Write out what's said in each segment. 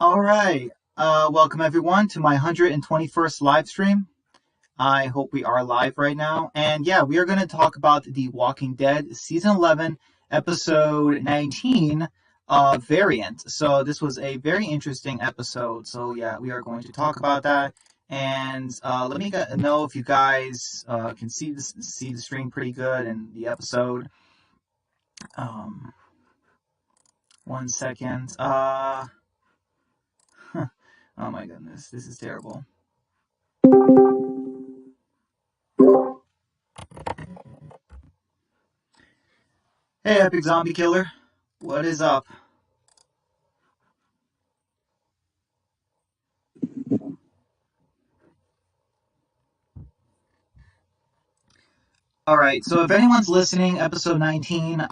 All right. Welcome everyone to my 121st live stream. I hope we are live right now. And yeah, we are going to talk about The Walking Dead Season 11, Episode 19, Variant. So this was a very interesting episode. So yeah, we are going to talk about that. And let me know if you guys can see the stream pretty good and the episode. Um, 1 second. Oh my goodness, this is terrible. Hey, Epic Zombie Killer. What is up? All right, so if anyone's listening, episode 19, I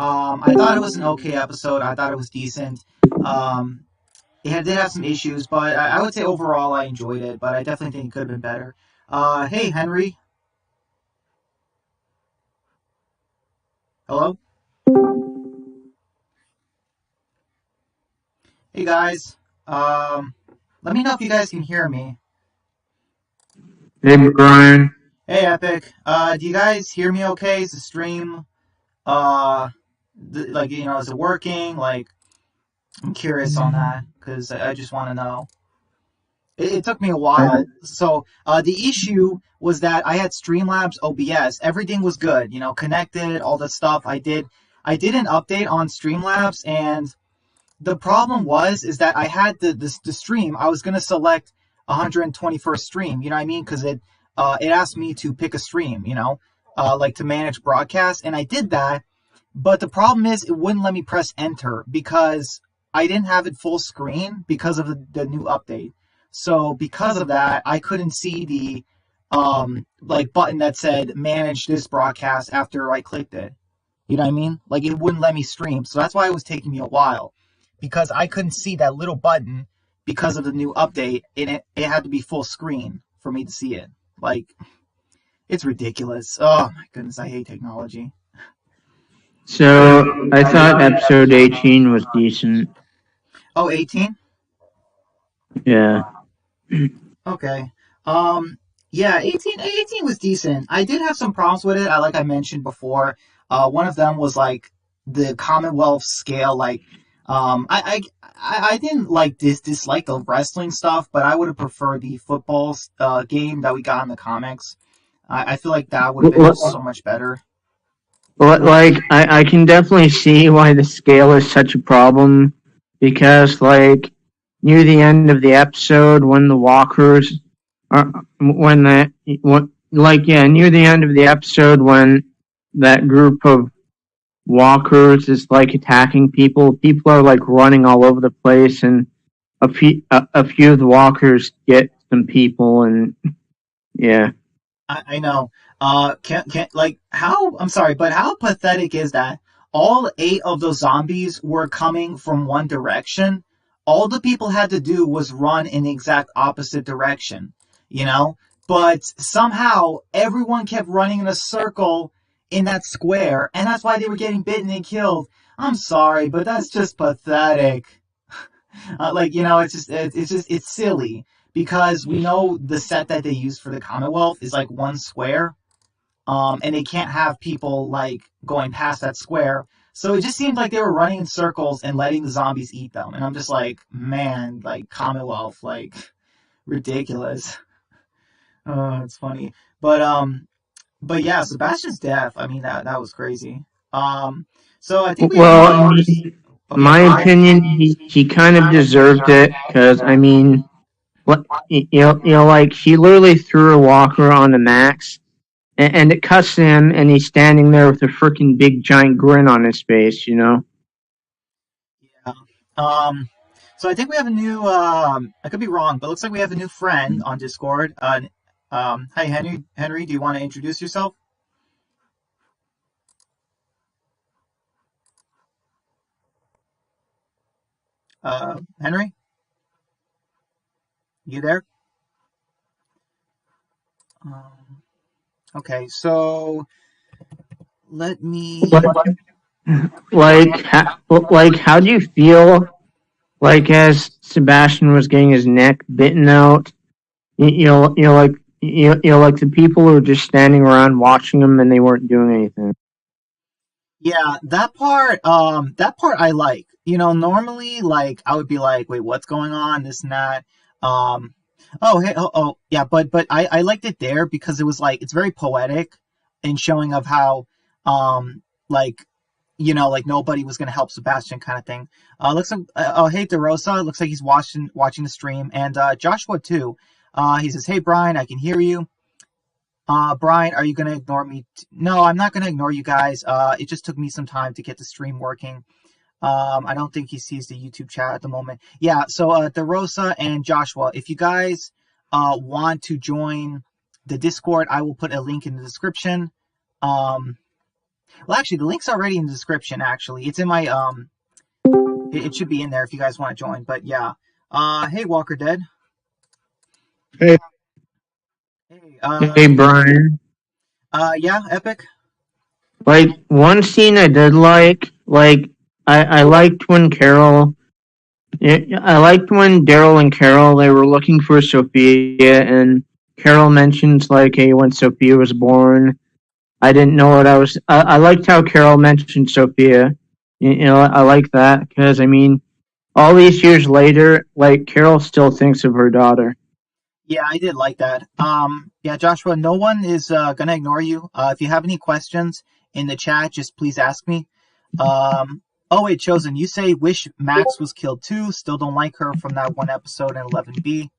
thought it was an okay episode. I thought it was decent. Did have some issues, but I would say overall I enjoyed it, but I definitely think it could have been better. Hey, Henry. Hello? Hey, guys. Let me know if you guys can hear me. Hey, Brian. Hey, Epic. Do you guys hear me okay? Is the stream, is it working? Like, I'm curious on that, because I just want to know. It took me a while. So the issue was that I had Streamlabs OBS. Everything was good, connected, all the stuff. I did an update on Streamlabs, and the problem is that I had the stream. I was gonna select 121st stream. You know what I mean? Because it asked me to pick a stream. Like to manage broadcast, and I did that. But the problem is it wouldn't let me press enter because I didn't have it full screen because of the new update. So because of that, I couldn't see the button that said manage this broadcast after I clicked it. You know what I mean? Like it wouldn't let me stream. So that's why it was taking me a while, because I couldn't see that little button because of the new update, and it had to be full screen for me to see it. Like, it's ridiculous. Oh my goodness, I hate technology. So I thought episode 18 was decent. Oh, 18? Yeah. Okay. Yeah, 18 was decent. I did have some problems with it, like I mentioned before. One of them was like the Commonwealth scale. Like, I didn't dislike the wrestling stuff, but I would have preferred the football game that we got in the comics. I feel like that would have been so much better. Well, I can definitely see why the scale is such a problem, because near the end of the episode when the walkers are near the end of the episode when that group of walkers is attacking people are running all over the place, and a few of the walkers get some people, and yeah. I know. I'm sorry, but how pathetic is that? All 8 of those zombies were coming from one direction. All the people had to do was run in the exact opposite direction, But somehow everyone kept running in a circle in that square, and that's why they were getting bitten and killed. I'm sorry, but that's just pathetic. It's silly, because we know the set that they use for the Commonwealth is like one square, and they can't have people going past that square. So it just seemed like they were running in circles and letting the zombies eat them. And I'm just like, man, Commonwealth, ridiculous. Oh, it's funny. But yeah, Sebastian's death, I mean, that was crazy. So I think my opinion, he kind of deserved it, because I mean, he literally threw a walker on the Max, and it cuts him, and he's standing there with a freaking big giant grin on his face, Yeah. So I think we have a new. I could be wrong, but it looks like we have a new friend on Discord. Hi, Henry. Henry, do you want to introduce yourself? Henry, you there? Okay, so let me. How do you feel like as Sebastian was getting his neck bitten out. Like like the people were just standing around watching him and they weren't doing anything. Yeah, that part I like. Normally, like, I would be like, wait, what's going on? This and that. Um, oh, hey, yeah, but I liked it there because it was like, it's very poetic in showing of how, like, like nobody was gonna help Sebastian kind of thing. Looks like, oh, hey, DeRosa, looks like he's watching the stream, and Joshua too. He says, hey, Brian, I can hear you. Brian, are you gonna ignore me? No, I'm not gonna ignore you guys. It just took me some time to get the stream working. I don't think he sees the YouTube chat at the moment. Yeah, so DeRosa and Joshua, if you guys want to join the Discord, I will put a link in the description. Well, actually, the link's already in the description. Actually, it's in my it should be in there if you guys want to join. But yeah, hey, Walker Dead. Hey, Hey, Hey Brian, yeah, Epic. like one scene I did like I liked when Carol. I liked when Daryl and Carol they were looking for Sophia, and Carol mentions like, hey, when Sophia was born. I didn't know what I was. I liked how Carol mentioned Sophia. I like that because I mean, all these years later, like Carol still thinks of her daughter. Yeah, I did like that. Yeah, Joshua, no one is gonna ignore you. If you have any questions in the chat, just please ask me. Oh wait, Chosen, you say wish Max was killed too. Still don't like her from that one episode in 11B.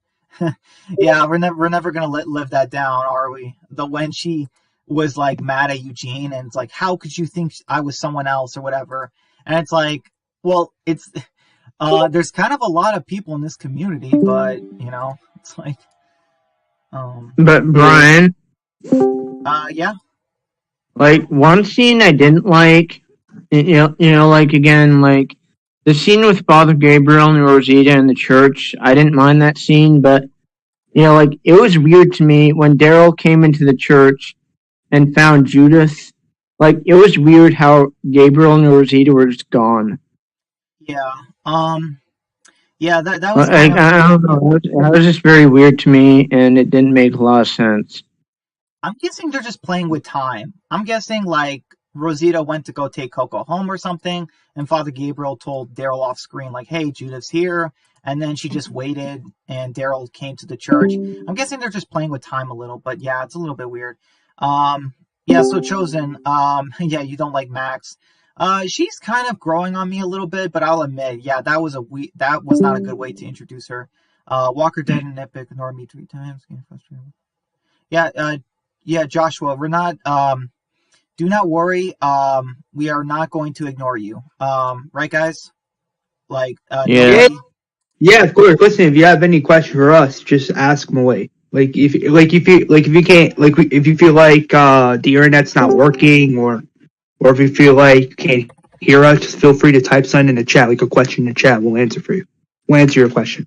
Yeah, we're never gonna live that down, are we? The when she was like mad at Eugene and it's like, how could you think I was someone else or whatever? And it's like, well, it's there's kind of a lot of people in this community, but it's like. But Brian, Yeah. like one scene I didn't like, like again, like the scene with Father Gabriel and Rosita in the church. I didn't mind that scene, but like it was weird to me when Daryl came into the church and found Judith. Like it was weird how Gabriel and Rosita were just gone. Yeah. Yeah, that was Like kind of. I don't know, that was just very weird to me, and it didn't make a lot of sense. I'm guessing they're just playing with time. I'm guessing like Rosita went to go take Coco home or something, and Father Gabriel told Daryl off screen like, "Hey, Judith's here," and then she just waited, and Daryl came to the church. I'm guessing they're just playing with time a little, but yeah, it's a little bit weird. Yeah. So Chosen, yeah, you don't like Max. She's kind of growing on me a little bit, but I'll admit, yeah, that was not a good way to introduce her. Walker Dead and Epic ignored me 3 times. Getting frustrated. Yeah, yeah, Joshua, we're not. Do not worry. We are not going to ignore you. Right, guys? Like, Yeah. yeah, nobody. yeah, of course. Listen, if you have any question for us, just ask them away. If you can't if you feel like the internet's not working or if you feel like you can't hear us, just feel free to type something in the chat, like a question in the chat. We'll answer for you. We'll answer your question.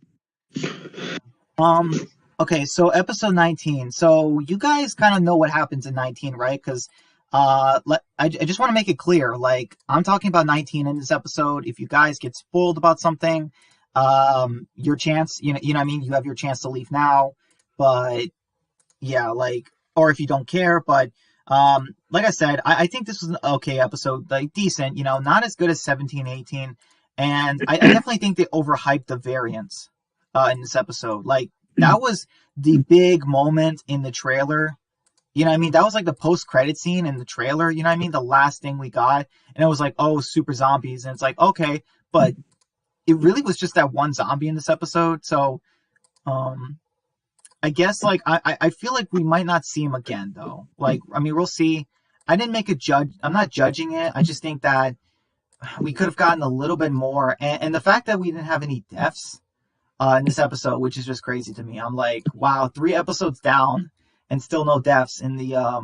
Okay, so episode 19. So you guys kind of know what happens in 19, right? Because I just want to make it clear. Like, I'm talking about 19 in this episode. If you guys get spoiled about something, your chance, what I mean? You have your chance to leave now. But yeah, like, or if you don't care, but like I said, I think this was an okay episode, like decent, not as good as 17, 18. And I definitely think they overhyped the variants in this episode. Like, that was the big moment in the trailer. You know what I mean? That was like the post-credit scene in the trailer, you know what I mean? The last thing we got. And it was like, oh, super zombies. And it's like, okay, but it really was just that one zombie in this episode. So, I guess like I feel like we might not see him again though. Like, I mean, we'll see. I didn't make a judge. I'm not judging it. I just think that we could have gotten a little bit more. And the fact that we didn't have any deaths in this episode, which is just crazy to me. I'm like, wow, 3 episodes down and still no deaths in the. I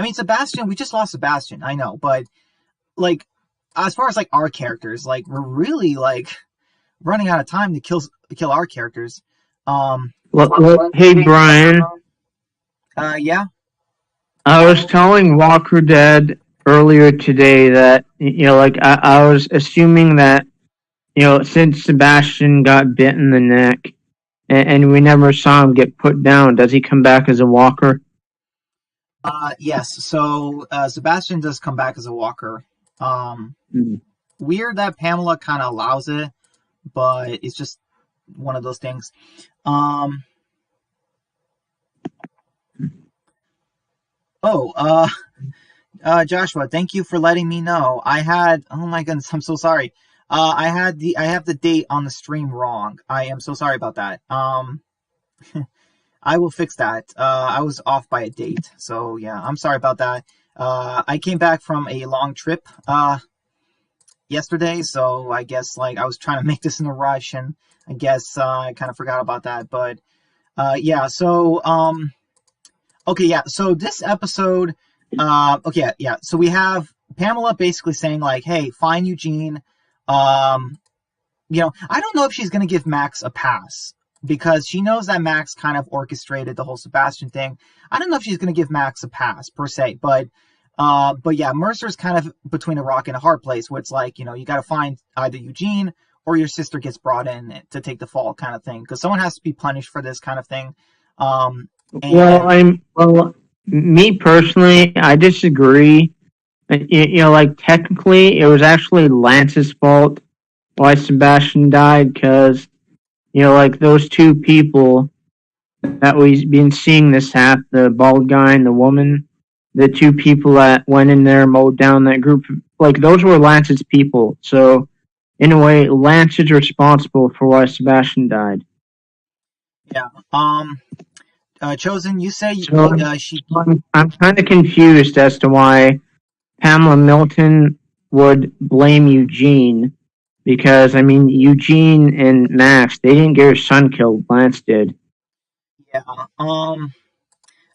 mean, Sebastian. We just lost Sebastian. I know, but like, as far as like our characters, like we're really like running out of time to kill our characters. Hey Brian, Yeah. I was telling Walker Dead earlier today that like I was assuming that since Sebastian got bit in the neck, and we never saw him get put down, does he come back as a walker? Yes. So Sebastian does come back as a walker. Weird that Pamela kind of allows it, but it's just one of those things. Joshua, thank you for letting me know. Oh my goodness, I'm so sorry. I have the date on the stream wrong. I am so sorry about that. I will fix that. I was off by a date, so yeah, I'm sorry about that. I came back from a long trip yesterday, so I guess I was trying to make this in a rush, and I guess I kind of forgot about that. But yeah, so okay, yeah. So this episode, okay, yeah. So we have Pamela basically saying "Hey, find Eugene." I don't know if she's gonna give Max a pass because she knows that Max kind of orchestrated the whole Sebastian thing. I don't know if she's gonna give Max a pass per se, but yeah, Mercer's kind of between a rock and a hard place where it's you got to find either Eugene or your sister gets brought in to take the fall kind of thing because someone has to be punished for this kind of thing. Me personally, I disagree. Technically, it was actually Lance's fault why Sebastian died because, those two people that we've been seeing this half, the bald guy and the woman, the two people that went in there, mowed down that group, those were Lance's people. So, in a way, Lance is responsible for why Sebastian died. Yeah. Chosen, you say she. I'm kind of confused as to why Pamela Milton would blame Eugene because, Eugene and Max, they didn't get her son killed. Lance did. Yeah.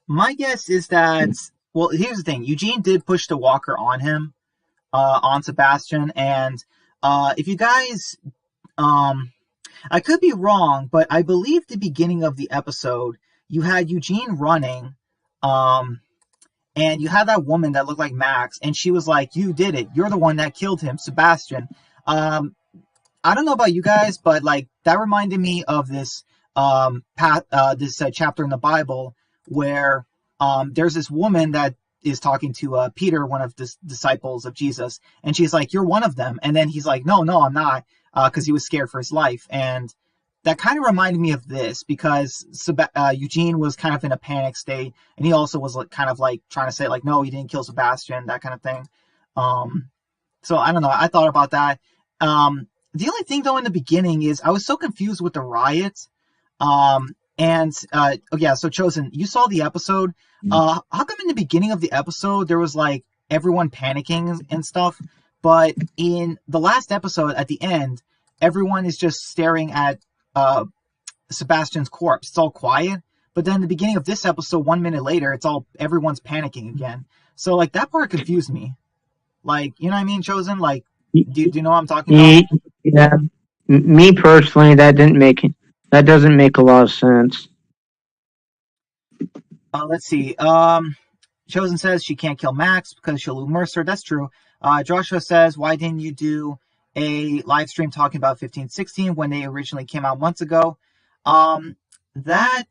My guess is that, well, here's the thing. Eugene did push the walker on him, on Sebastian, and if you guys, I could be wrong, but I believe the beginning of the episode, you had Eugene running, and you had that woman that looked like Max, and she was like, "You did it. You're the one that killed him, Sebastian." I don't know about you guys, but that reminded me of this chapter in the Bible where there's this woman that is talking to Peter, one of the disciples of Jesus, and she's like, "You're one of them," and then he's like, "No, I'm not," because he was scared for his life, and that kind of reminded me of this because Eugene was kind of in a panic state, and he also was kind of trying to say no, he didn't kill Sebastian, that kind of thing. So I don't know. I thought about that. The only thing though in the beginning is I was so confused with the riot. So Chosen, you saw the episode. How come in the beginning of the episode there was everyone panicking and stuff, but in the last episode at the end, everyone is just staring at Sebastian's corpse. It's all quiet. But then the beginning of this episode, 1 minute later, everyone's panicking again. So that part confused me. You know what I mean, Chosen? Do you know what I'm talking about? Yeah. Me personally, that doesn't make a lot of sense. Let's see. Chosen says she can't kill Max because she'll lose Mercer. That's true. Joshua says, why didn't you do a live stream talking about 1516 when they originally came out months ago? That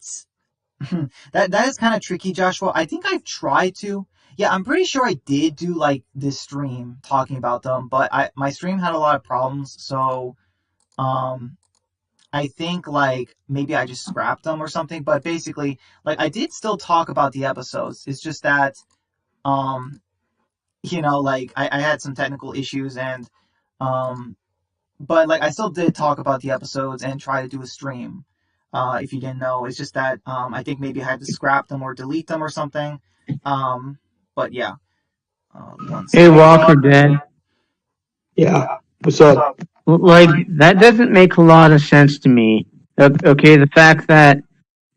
is kind of tricky, Joshua. I think I've tried to. Yeah, I'm pretty sure I did do this stream talking about them, but my stream had a lot of problems, so I think maybe I just scrapped them or something. But basically, I did still talk about the episodes. It's just that I had some technical issues and but I still did talk about the episodes and try to do a stream. If you didn't know, it's just that I think maybe I had to scrap them or delete them or something. But yeah. Hey, Walker Dead. Yeah. What's up? That doesn't make a lot of sense to me. Okay, the fact that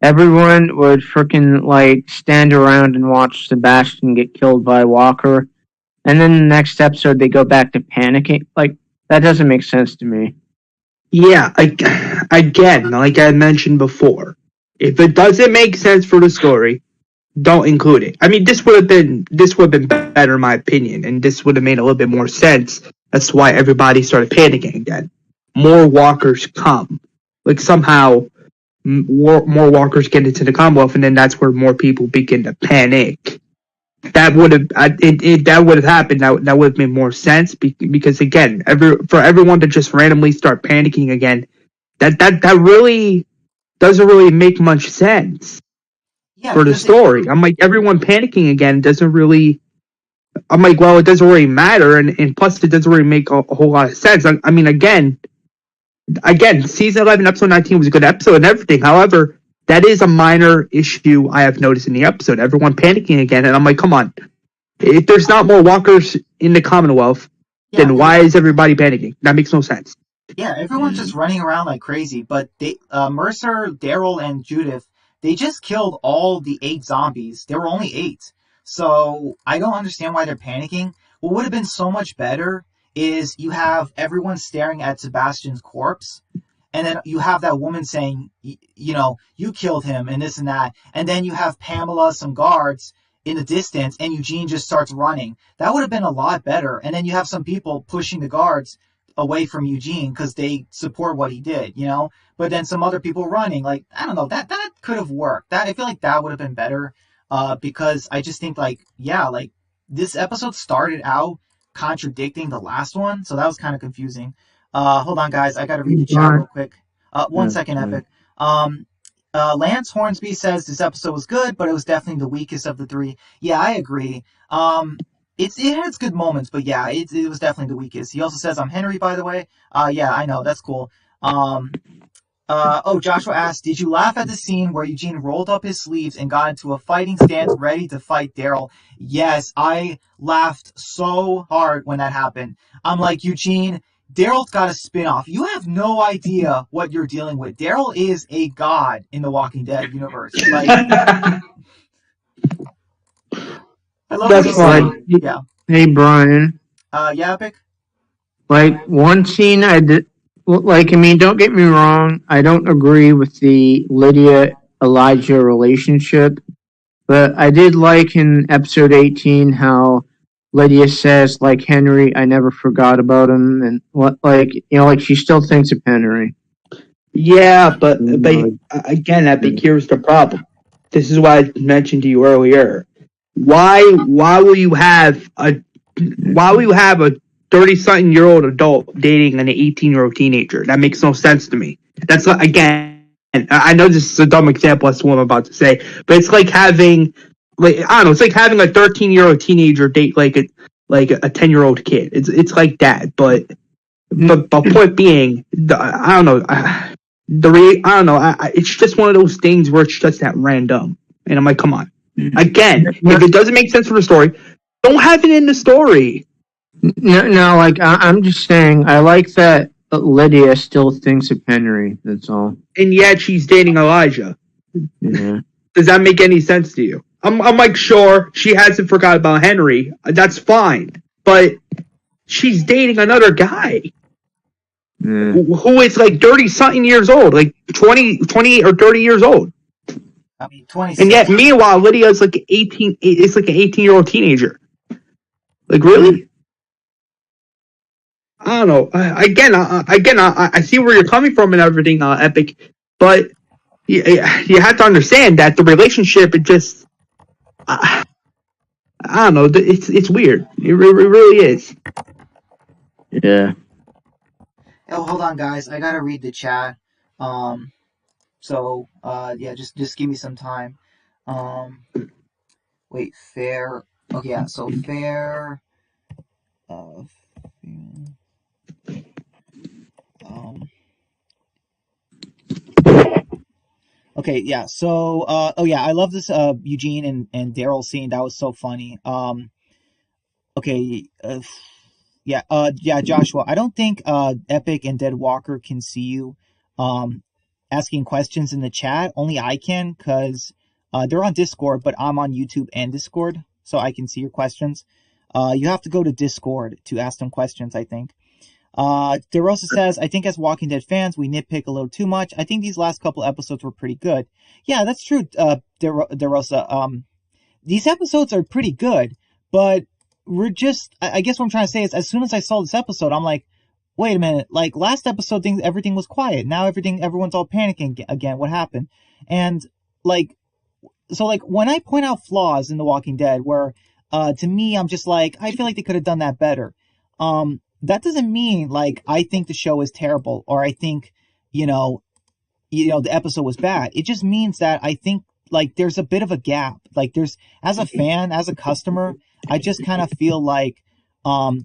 everyone would freaking stand around and watch Sebastian get killed by Walker, and then the next episode they go back to panicking. That doesn't make sense to me. Yeah, again, like I mentioned before, if it doesn't make sense for the story, don't include it. I mean, this would have been better in my opinion, and this would have made a little bit more sense. That's why everybody started panicking again. more walkers come. Like somehow more walkers get into the Commonwealth, and then that's where more people begin to panic. That would have that would have happened. That would have made more sense because again, for everyone to just randomly start panicking again, that really doesn't really make much sense for the story. I'm like, everyone panicking again doesn't really. I'm like, well, it doesn't really matter, and plus, it doesn't really make a whole lot of sense. I mean, again, season 11, episode 19 was a good episode and everything. However, that is a minor issue I have noticed in the episode. Everyone panicking again, and I'm like, come on. If there's not more walkers in the Commonwealth, then why is everybody panicking? That makes no sense. Yeah, everyone's just running around like crazy. But Mercer, Daryl, and Judith, they just killed all the 8 zombies. There were only 8. So I don't understand why they're panicking. What would have been so much better is you have everyone staring at Sebastian's corpse, and then you have that woman saying, you know, you killed him and this and that, and then you have Pamela, some guards in the distance, and Eugene just starts running. That would have been a lot better. And then you have some people pushing the guards away from Eugene because they support what he did, you know. But then some other people running, like, I don't know, that could have worked. I feel like that would have been better, because I just think like this episode started out contradicting the last one, so that was kind of confusing. Hold on, guys, I gotta read the chat real quick. 1 second, Epic. Lance Hornsby says this episode was good, but it was definitely the weakest of the 3. Yeah, I agree. It had its good moments, but yeah, it was definitely the weakest. He also says I'm Henry, by the way. Yeah, I know, that's cool. Joshua asked, did you laugh at the scene where Eugene rolled up his sleeves and got into a fighting stance ready to fight Daryl? Yes, I laughed so hard when that happened. I'm like, Eugene, Daryl's got a spin-off. You have no idea what you're dealing with. Daryl is a god in the Walking Dead universe. Like, I love what he's saying. Yeah. Hey, Brian. Yeah, Epic? Like, one scene I did... Like, I mean, don't get me wrong. I don't agree with the Lydia-Elijah relationship. But I did like in episode 18 how Lydia says, like, Henry, I never forgot about him. And, like, you know, like, she still thinks of Henry. Yeah, but again, I think here's the problem. This is why I mentioned to you earlier. Why will you have a 30-something-year-old adult dating an 18-year-old teenager? That makes no sense to me. That's not, again, I know this is a dumb example as to what I'm about to say, but it's like having, like, I don't know, it's like having a 13-year-old teenager date like a 10-year-old kid. It's like that, but point being, I don't know, it's just one of those things where it's just that random, and I'm like, come on. Again, if it doesn't make sense for the story, don't have it in the story. No, like, I'm just saying, I like that Lydia still thinks of Henry, that's all. And yet she's dating Elijah. Yeah. Does that make any sense to you? I'm like, sure, she hasn't forgot about Henry. That's fine. But she's dating another guy. Who is like 30-something years old. Like 28 or 30 years old. I mean, 26. And yet, meanwhile, Lydia's like 18. It's like an 18-year-old teenager. Like, really? I don't know. I see where you're coming from and everything, Epic. But you have to understand that the relationship, it just, I don't know. It's weird. It really is. Yeah. Oh, hold on, guys. I gotta read the chat. So, yeah, just give me some time. Wait, fair. Okay, yeah, so fair. Okay, yeah, so, I love this, Eugene and Daryl scene. That was so funny. Okay, yeah, Joshua, I don't think, Epic and Dead Walker can see you, asking questions in the chat. Only I can, because they're on Discord, but I'm on YouTube and Discord, so I can see your questions. You have to go to Discord to ask them questions, I think. DeRosa says, I think as Walking Dead fans, we nitpick a little too much. I think these last couple episodes were pretty good. Yeah, that's true, DeRosa. These episodes are pretty good, but we're just, I guess what I'm trying to say is, as soon as I saw this episode, I'm like, wait a minute, like last episode everything was quiet. Now everyone's all panicking again. What happened? And like, so like when I point out flaws in The Walking Dead where to me I'm just like, I feel like they could have done that better. That doesn't mean like I think the show is terrible or I think, you know, the episode was bad. It just means that I think like there's a bit of a gap. Like there's, as a fan, as a customer, I just kind of feel like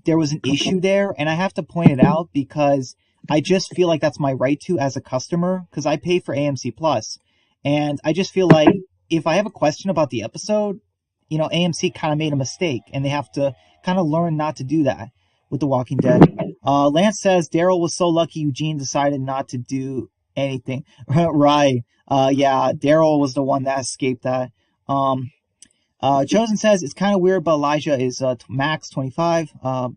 there was an issue there, and I have to point it out because I just feel like that's my right to as a customer because I pay for AMC Plus, and I just feel like if I have a question about the episode, AMC kind of made a mistake, and they have to kind of learn not to do that with The Walking Dead. Lance says Daryl was so lucky Eugene decided not to do anything. Right. Yeah, Daryl was the one that escaped that. Chosen says it's kind of weird, but Elijah is max 25. I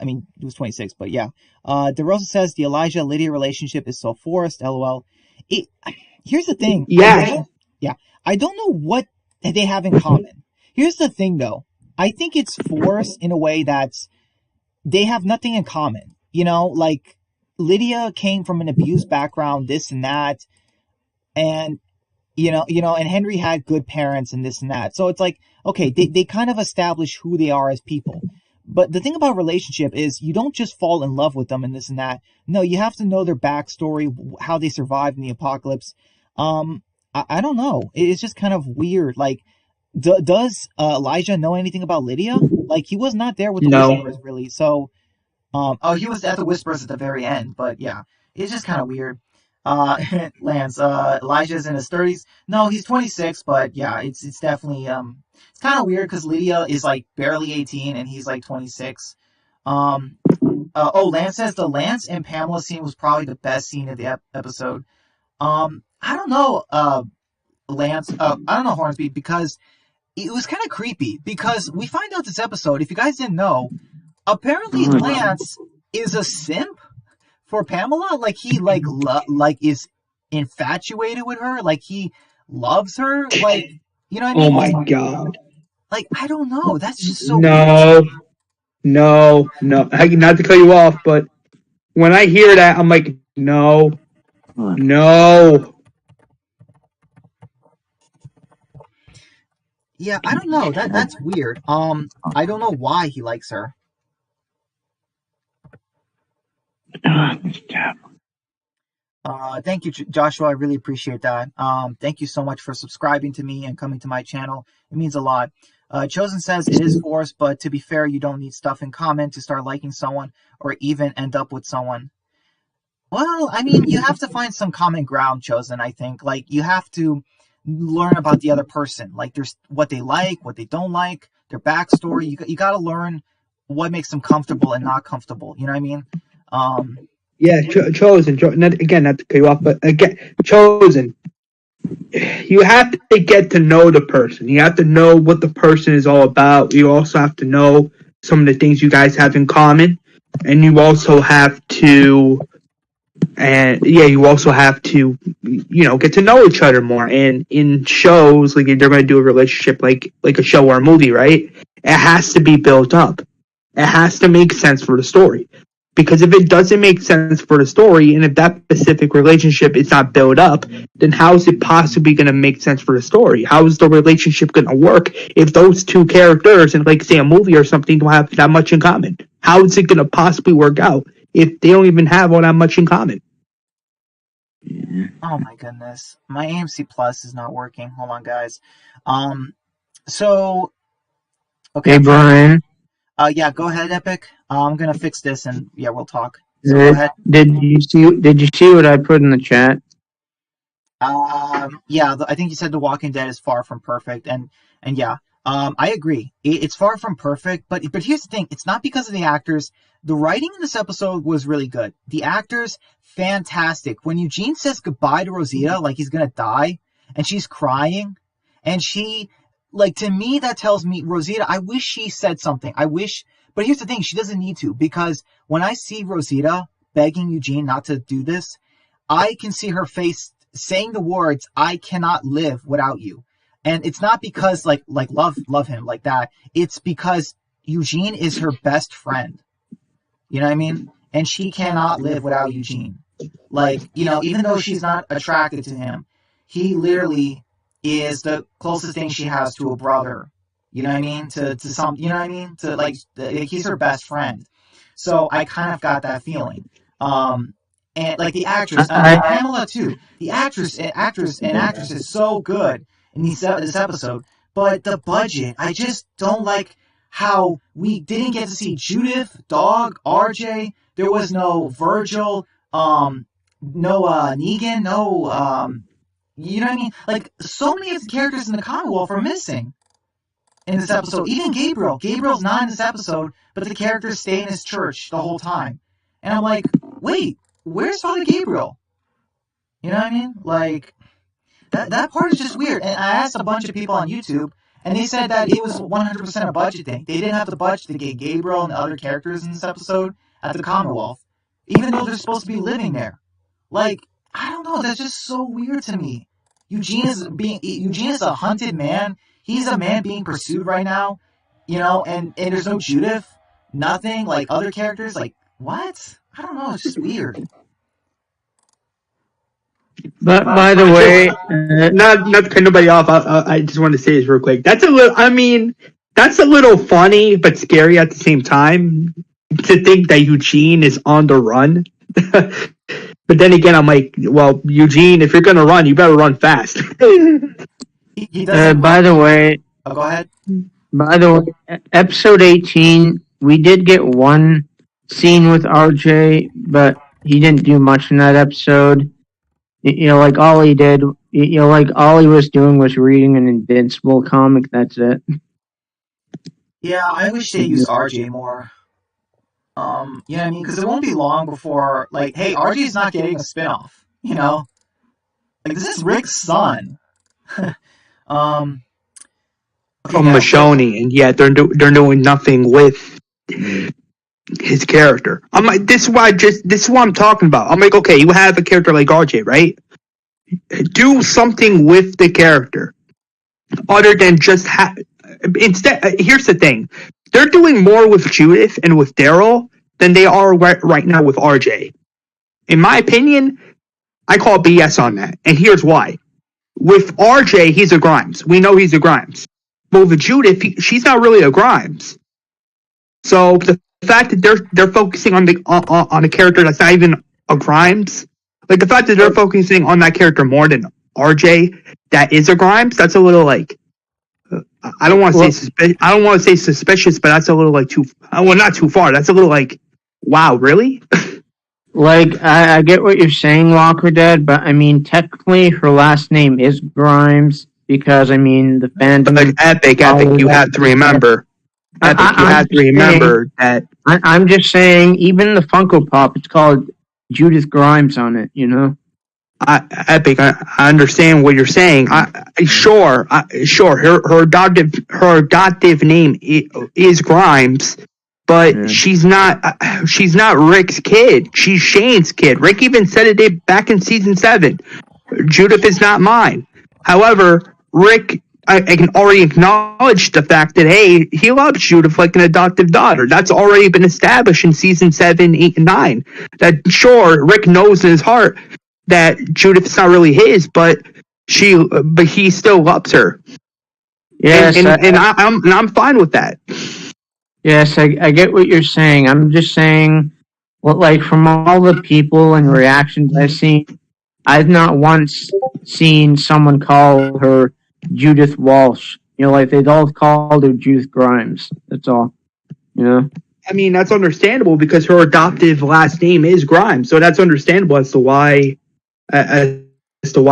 mean, it was 26, but yeah. DeRosa says the Elijah-Lydia relationship is so forced, lol. Here's the thing. Yeah. I don't know what they have in common. Here's the thing, though. I think it's forced in a way that's they have nothing in common. Like Lydia came from an abused background, this and that, and and Henry had good parents and this and that. So it's like, okay, they kind of establish who they are as people. But the thing about relationship is you don't just fall in love with them and this and that. No, you have to know their backstory, how they survived in the apocalypse. I don't know. It's just kind of weird. Like, does Elijah know anything about Lydia? Like, he was not there with the Whisperers, really. So, he was at the Whisperers at the very end. But yeah, it's just kind of weird. Lance, Elijah's in his 30s. No, he's 26, but yeah, it's definitely it's kind of weird because Lydia is like barely 18 and he's like 26. Lance says the Lance and Pamela scene was probably the best scene of the episode. I don't know, Lance. I don't know, Hornsby, because it was kind of creepy because we find out this episode, if you guys didn't know, apparently Lance is a simp for Pamela. Like he is infatuated with her. Like he loves her. Like, you know what I mean? Oh my god. Like, I don't know. That's just so weird. No. Not to cut you off, but when I hear that, I'm like, no. Yeah, I don't know. That's weird. I don't know why he likes her. Thank you, Joshua. I really appreciate that. Thank you so much for subscribing to me and coming to my channel. It means a lot. Chosen says it is forced, but to be fair, you don't need stuff in common to start liking someone or even end up with someone. Well, I mean, you have to find some common ground, Chosen, I think. Like, you have to learn about the other person. Like, there's what they like, what they don't like, their backstory. You got to learn what makes them comfortable and not comfortable. You know what I mean? Yeah, Chosen. Again, not to cut you off, but again, Chosen. You have to get to know the person. You have to know what the person is all about. You also have to know some of the things you guys have in common, and you also have to, get to know each other more. And in shows, like if they're going to do a relationship, like a show or a movie, right? It has to be built up. It has to make sense for the story. Because if it doesn't make sense for the story, and if that specific relationship is not built up, then how is it possibly going to make sense for the story? How is the relationship going to work if those two characters, in like say a movie or something, don't have that much in common? How is it going to possibly work out if they don't even have all that much in common? Oh my goodness, my AMC Plus is not working. Hold on, guys. So, okay. Hey, Brian. Yeah, go ahead, Epic. I'm gonna fix this, and yeah, we'll talk. So go ahead. Did you see what I put in the chat? Yeah, I think you said The Walking Dead is far from perfect, and yeah, I agree. It's far from perfect, but here's the thing: it's not because of the actors. The writing in this episode was really good. The actors, fantastic. When Eugene says goodbye to Rosita, like he's gonna die, and she's crying, and she. Like, to me, that tells me, Rosita, I wish she said something. But here's the thing, she doesn't need to, because when I see Rosita begging Eugene not to do this, I can see her face saying the words, I cannot live without you. And it's not because, like love him like that. It's because Eugene is her best friend. You know what I mean? and she cannot live without Eugene. Like, even though she's not attracted to him, he literally is the closest thing she has to a brother. You know what I mean? To some, you know what I mean? To like, he's her best friend. So I kind of got that feeling. And like the actress, and Pamela too. The actress is so good in this episode. But the budget, I just don't like how we didn't get to see Judith, Dog, RJ. There was no Virgil, no Negan, no you know what I mean? Like so many of the characters in the Commonwealth are missing in this episode. Even Gabriel. Gabriel's not in this episode, but the characters stay in his church the whole time. And I'm like, wait, where's Father Gabriel? You know what I mean? Like that part is just weird. And I asked a bunch of people on YouTube, and they said that it was 100% a budget thing. They didn't have the budget to get Gabriel and the other characters in this episode at the Commonwealth, even though they're supposed to be living there. Like, I don't know. That's just so weird to me. Eugene is a hunted man. He's a man being pursued right now, and there's no Judith, nothing like other characters. Like, what? I don't know. It's just weird. But by the way, not to cut nobody off. I just want to say this real quick. That's a little. I mean, that's a little funny but scary at the same time to think that Eugene is on the run. But then again, I'm like, well, Eugene, if you're gonna run, you better run fast. By the way, go ahead. By the way, episode 18, we did get one scene with RJ, but he didn't do much in that episode. Like all he did, like all he was doing was reading an Invincible comic. That's it. Yeah, I wish they used RJ more. You know what I mean? Because it won't be long before, like, hey, RJ's not getting a spinoff. Like this is Rick's son. Okay, From Michonne, and yet they're doing nothing with his character. I'm like, this is what I'm talking about. I'm like, okay, you have a character like RJ, right? Do something with the character other than just instead. Here's the thing: they're doing more with Judith and with Daryl than they are right now with RJ. In my opinion, I call BS on that, and here's why. With RJ, he's a Grimes. We know he's a Grimes. But with Judith, she's not really a Grimes. So the fact that they're focusing on a character that's not even a Grimes, like the fact that they're focusing on that character more than RJ, that is a Grimes, that's a little like, I don't want to say suspicious, but that's a little like not too far. That's a little like, wow, really? Like, I get what you're saying, Walker Dead, but I mean, technically, her last name is Grimes because, I mean, the fandom... Like, Epic, you have to remember. That... I'm just saying, even the Funko Pop, it's called Judith Grimes on it, Epic, I understand what you're saying. Sure, her adoptive name is Grimes, but she's not Rick's kid. She's Shane's kid. Rick even said it back in season 7. Judith is not mine. However, Rick, I can already acknowledge the fact that, hey, he loves Judith like an adoptive daughter. That's already been established in season 7, 8, and 9. That, sure, Rick knows in his heart that Judith's not really his, but he still loves her. Yes, and I'm fine with that. Yes, I get what you're saying. I'm just saying, like, from all the people and reactions I've seen, I've not once seen someone call her Judith Walsh. Like, they've all called her Judith Grimes. That's all. I mean, that's understandable because her adoptive last name is Grimes, so that's understandable as to why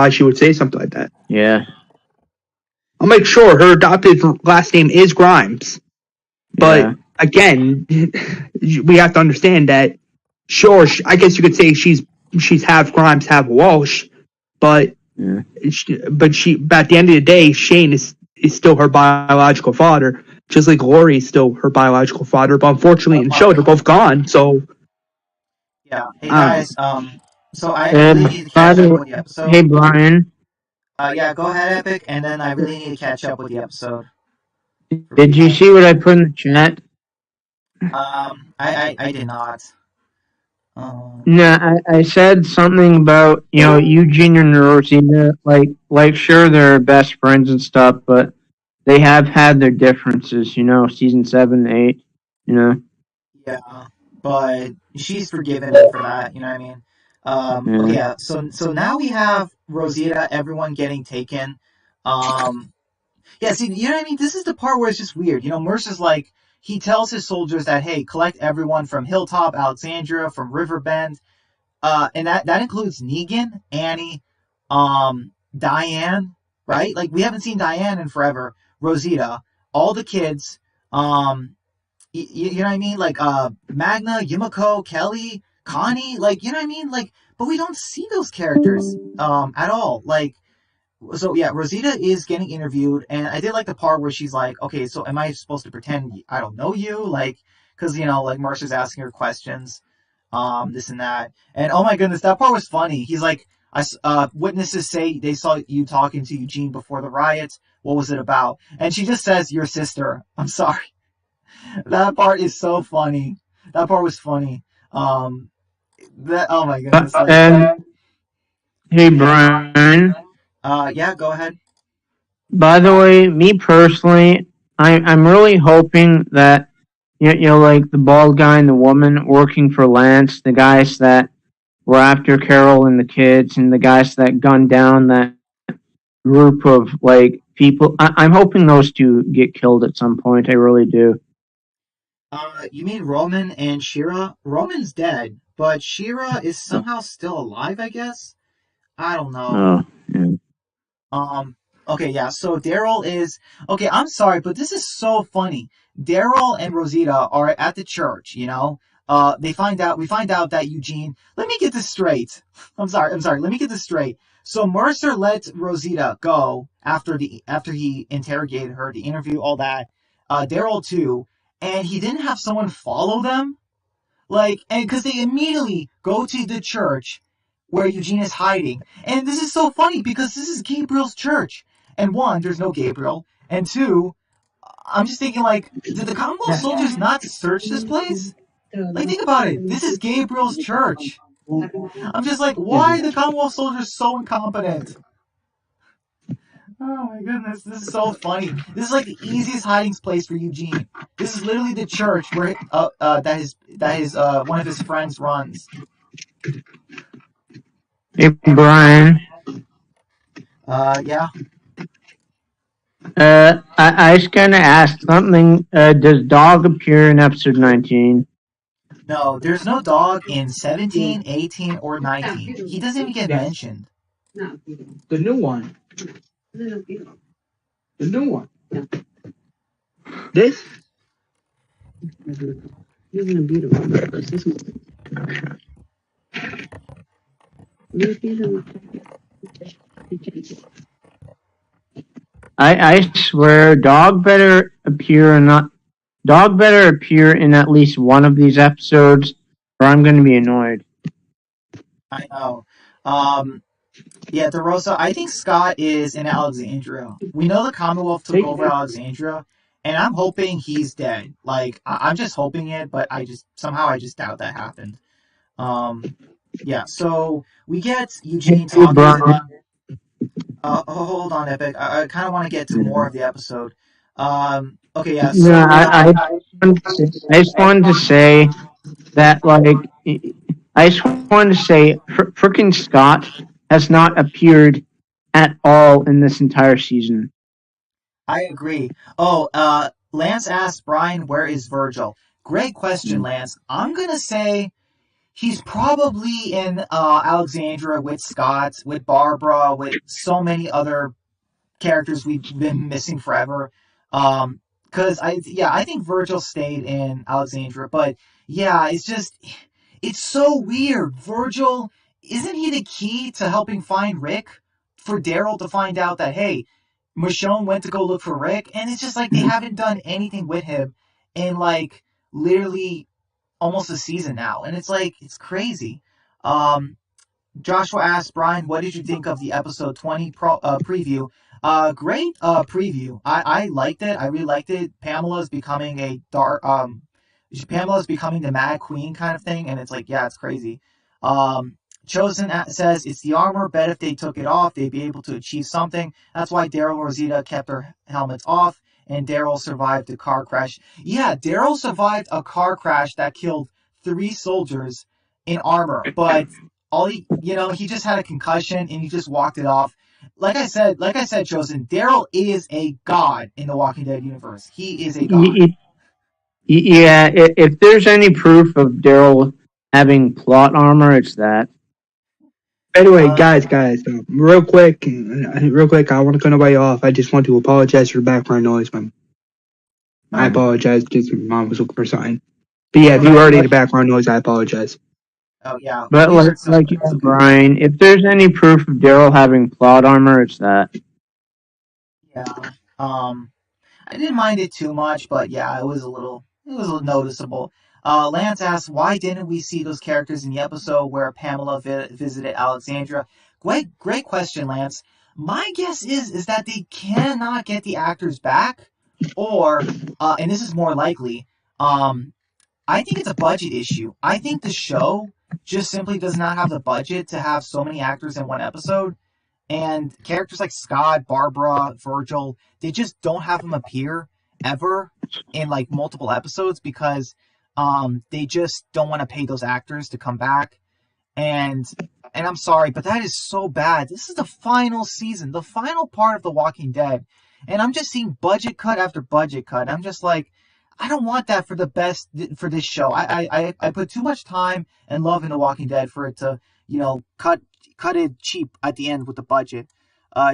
she would say something like that. Yeah. I'll make sure her adoptive last name is Grimes. But again, we have to understand that, sure, I guess you could say she's half Grimes, half Walsh, but at the end of the day, Shane is still her biological father, just like Lori is still her biological father. But unfortunately, in the show, they're both gone. So yeah, hey guys, so I really need to catch up with the episode. Hey Brian. Yeah, go ahead, Epic, and then I really need to catch up with the episode. Did you see what I put in the chat? I did not. Um, No, I said something about Eugene and Rosina. Sure they're best friends and stuff, but they have had their differences. Season 7, 8. You know, yeah, but she's forgiven him for that. You know what I mean? Okay, yeah. yeah. So now we have Rosita, everyone getting taken. Um, yeah. See, you know what I mean? This is the part where it's just weird. Mercer's like he tells his soldiers that hey, collect everyone from Hilltop, Alexandria, from Riverbend, and that includes Negan, Annie, Diane, right? Like we haven't seen Diane in forever. Rosita, all the kids, um, you know what I mean? Like Magna, Yumiko, Kelly, Connie, like you know what I mean? Like, but we don't see those characters at all. Like, so yeah, Rosita is getting interviewed, and I did like the part where she's like, okay, so am I supposed to pretend I don't know you? Like, because like Mercer's asking her questions, this and that, and oh my goodness, that part was funny. He's like, witnesses say they saw you talking to Eugene before the riots. What was it about? And she just says, your sister. I'm sorry. That part is so funny. That part was funny. That oh my goodness, like And hey, Brian. yeah, go ahead. By the way, me personally, I'm really hoping that like the bald guy and the woman working for Lance, the guys that were after Carol and the kids, and the guys that gunned down that group of people. I'm hoping those two get killed at some point. I really do. You mean Roman and Shira? Roman's dead, but Shira is somehow still alive, I guess. I don't know. Oh, yeah. Um, okay, yeah. So Daryl is okay. I'm sorry, but this is so funny. Daryl and Rosita are at the church. We find out that Eugene. Let me get this straight. I'm sorry. I'm sorry. Let me get this straight. So Mercer let Rosita go after he interrogated her, the interview, all that. Daryl too, and he didn't have someone follow them. Like, and because they immediately go to the church where Eugene is hiding. And this is so funny because this is Gabriel's church. And one, there's no Gabriel. And two, I'm just thinking, like, did the Commonwealth soldiers not search this place? Like, think about it. This is Gabriel's church. I'm just like, why are the Commonwealth soldiers so incompetent? Oh my goodness, this is so funny. This is like the easiest hiding place for Eugene. This is literally the church where that his one of his friends runs. Hey, Brian. Yeah. I was gonna ask something. Does Dog appear in episode 19? No, there's no dog in 17, 18, or 19. He doesn't even get Yes, mentioned. the new one. The new one. This? I swear, Dog better appear in at least one of these episodes, or I'm gonna be annoyed. I know. Um, yeah, DeRosa, I think Scott is in Alexandria. We know the Commonwealth took over Alexandria, and I'm hoping he's dead. Like, I'm just hoping it, but I just doubt that happened. Um, yeah, so we get Eugene Hey, talking. Brian. Hold on, Epic. I kind of want to get to more of the episode. Okay, yeah. No, So I just wanted to say that, I just wanted to say, frickin' Scott has not appeared at all in this entire season. I agree. Oh, Lance asked Brian, "Where is Virgil?" Great question, Lance. I'm gonna say he's probably in Alexandria with Scott, with Barbara, with so many other characters we've been missing forever. Because I think Virgil stayed in Alexandria, but yeah, it's so weird. Virgil, isn't he the key to helping find Rick? For Daryl to find out that hey, Michonne went to go look for Rick, and it's just like they haven't done anything with him in like literally almost a season now, and it's like it's crazy. Um, Joshua asked Brian, "What did you think of the episode 20 preview?" Great preview. I liked it. I really liked it. Pamela's becoming a dark Pamela's becoming the Mad Queen kind of thing, and it's like, yeah, it's crazy. Um, Chosen says it's the armor. Bet if they took it off, they'd be able to achieve something. That's why Daryl and Rosita kept their helmets off, and Daryl survived the car crash. Yeah, Daryl survived a car crash that killed 3 soldiers in armor, but he just had a concussion and he just walked it off. Like I said, Chosen, Daryl is a god in the Walking Dead universe. He is a god. Yeah, if there's any proof of Daryl having plot armor, it's that. Anyway, Uh, guys, real quick, I want to cut nobody off. I just want to apologize for the background noise. I oh, apologize. Just my mom was looking for something. But yeah, if you But heard like, any background noise, I apologize. oh yeah, but we like, heard some, like but you it's know, okay. Brian, if there's any proof of Daryl having plot armor, it's that. Yeah. I didn't mind it too much, but yeah, it was a little noticeable. Lance asked, why didn't we see those characters in the episode where Pamela visited Alexandria? Great question, Lance. My guess is that they cannot get the actors back, or, and this is more likely, um, I think it's a budget issue. I think the show just simply does not have the budget to have so many actors in one episode. And characters like Scott, Barbara, Virgil, they just don't have them appear ever in like multiple episodes because they just don't want to pay those actors to come back. And I'm sorry, but that is so bad. This is the final season, the final part of The Walking Dead, and I'm just seeing budget cut after budget cut. I'm just like, I don't want that for the best for this show. I put too much time and love in The Walking Dead for it to cut it cheap at the end with the budget.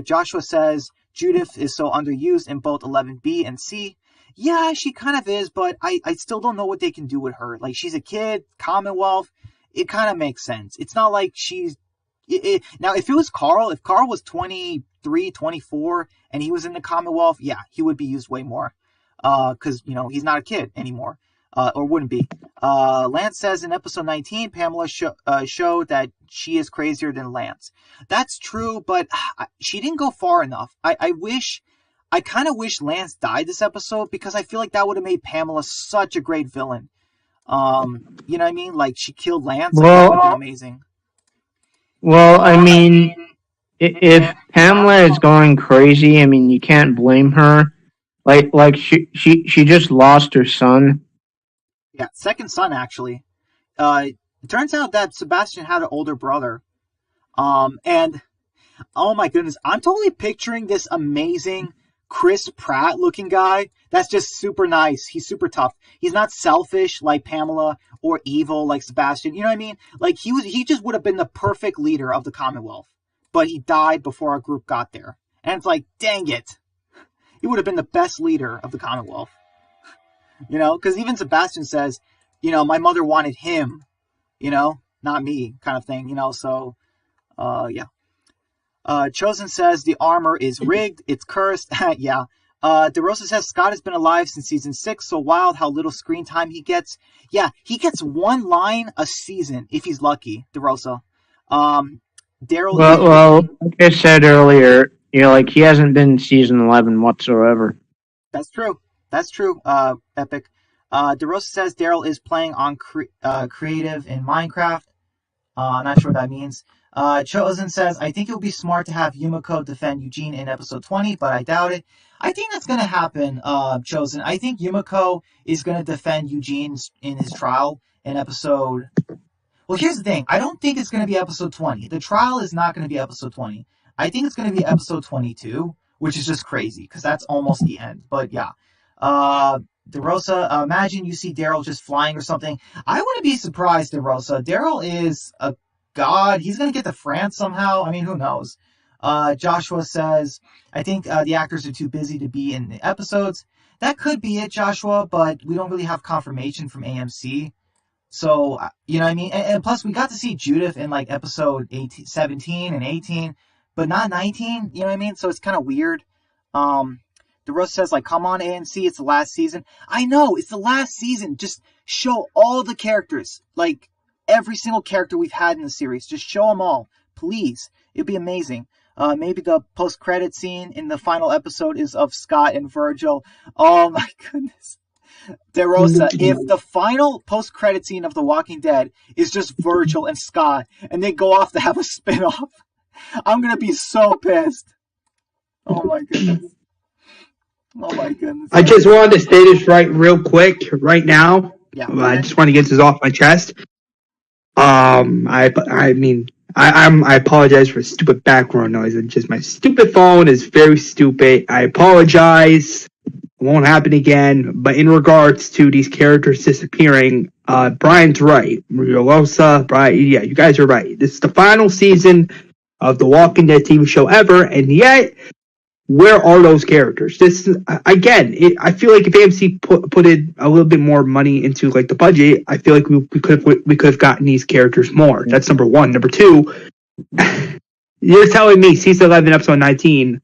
Joshua says Judith is so underused in both 11B and C. Yeah, she kind of is, but I still don't know what they can do with her. Like, she's a kid, Commonwealth, it kind of makes sense. It's not like she's now if it was Carl, if Carl was 23, 24 and he was in the Commonwealth, yeah, he would be used way more. Cuz he's not a kid anymore. Or wouldn't be. Lance says in episode 19, Pamela showed that she is crazier than Lance. That's true, but she didn't go far enough. I kind of wish Lance died this episode because I feel like that would have made Pamela such a great villain. You know what I mean? Like, she killed Lance. Like, that would have been Well, amazing. I mean, if Pamela is going crazy, I mean, you can't blame her. She just lost her son. Yeah, second son, actually. It turns out that Sebastian had an older brother. And oh my goodness, I'm totally picturing this amazing Chris Pratt looking guy that's just super nice. He's super tough. He's not selfish like Pamela or evil like Sebastian. You know what I mean? Like, he just would have been the perfect leader of the Commonwealth. But he died before our group got there. And it's like, dang it. He would have been the best leader of the Commonwealth. Because even Sebastian says, my mother wanted him, not me, kind of thing, so, yeah. Chosen says the armor is rigged, it's cursed. Yeah. DeRosa says Scott has been alive since season 6, so wild how little screen time he gets. Yeah, he gets one line a season if he's lucky, DeRosa. Daryl is. Like I said earlier, like he hasn't been in season 11 whatsoever. That's true. That's true, Epic. DeRosa says Daryl is playing on creative in Minecraft. I'm not sure what that means. Chosen says, I think it would be smart to have Yumiko defend Eugene in episode 20, but I doubt it. I think that's going to happen, Chosen. I think Yumiko is going to defend Eugene in his trial in episode. Well, here's the thing. I don't think it's going to be episode 20. The trial is not going to be episode 20. I think it's going to be episode 22, which is just crazy because that's almost the end. But yeah. DeRosa, imagine you see Daryl just flying or something. I wouldn't be surprised, DeRosa. Daryl is a god. He's going to get to France somehow. I mean, who knows? Joshua says, I think the actors are too busy to be in the episodes. That could be it, Joshua, but we don't really have confirmation from AMC. So, you know what I mean? And plus, we got to see Judith in like episode 17 and 18, but not 19. You know what I mean? So it's kind of weird. DeRosa says, like, come on, AMC, it's the last season. I know, it's the last season. Just show all the characters. Like, every single character we've had in the series. Just show them all. Please. It'd be amazing. Maybe the post-credit scene in the final episode is of Scott and Virgil. Oh, my goodness. DeRosa, if the final post-credit scene of The Walking Dead is just Virgil and Scott, and they go off to have a spin-off, I'm gonna be so pissed. Oh my goodness. Oh my goodness. I just wanted to say this real quick right now. Yeah. I just want to get this off my chest. I apologize for stupid background noise. It's just my stupid phone is very stupid. I apologize. It won't happen again. But in regards to these characters disappearing, Brian's right. Mariolosa, Brian, yeah, you guys are right. This is the final season of the Walking Dead TV show ever, and yet, where are those characters? This is, again, I feel like if AMC put in a little bit more money into like the budget, I feel like we could have gotten these characters more. That's number one. Number two, you're telling me season 11, episode 19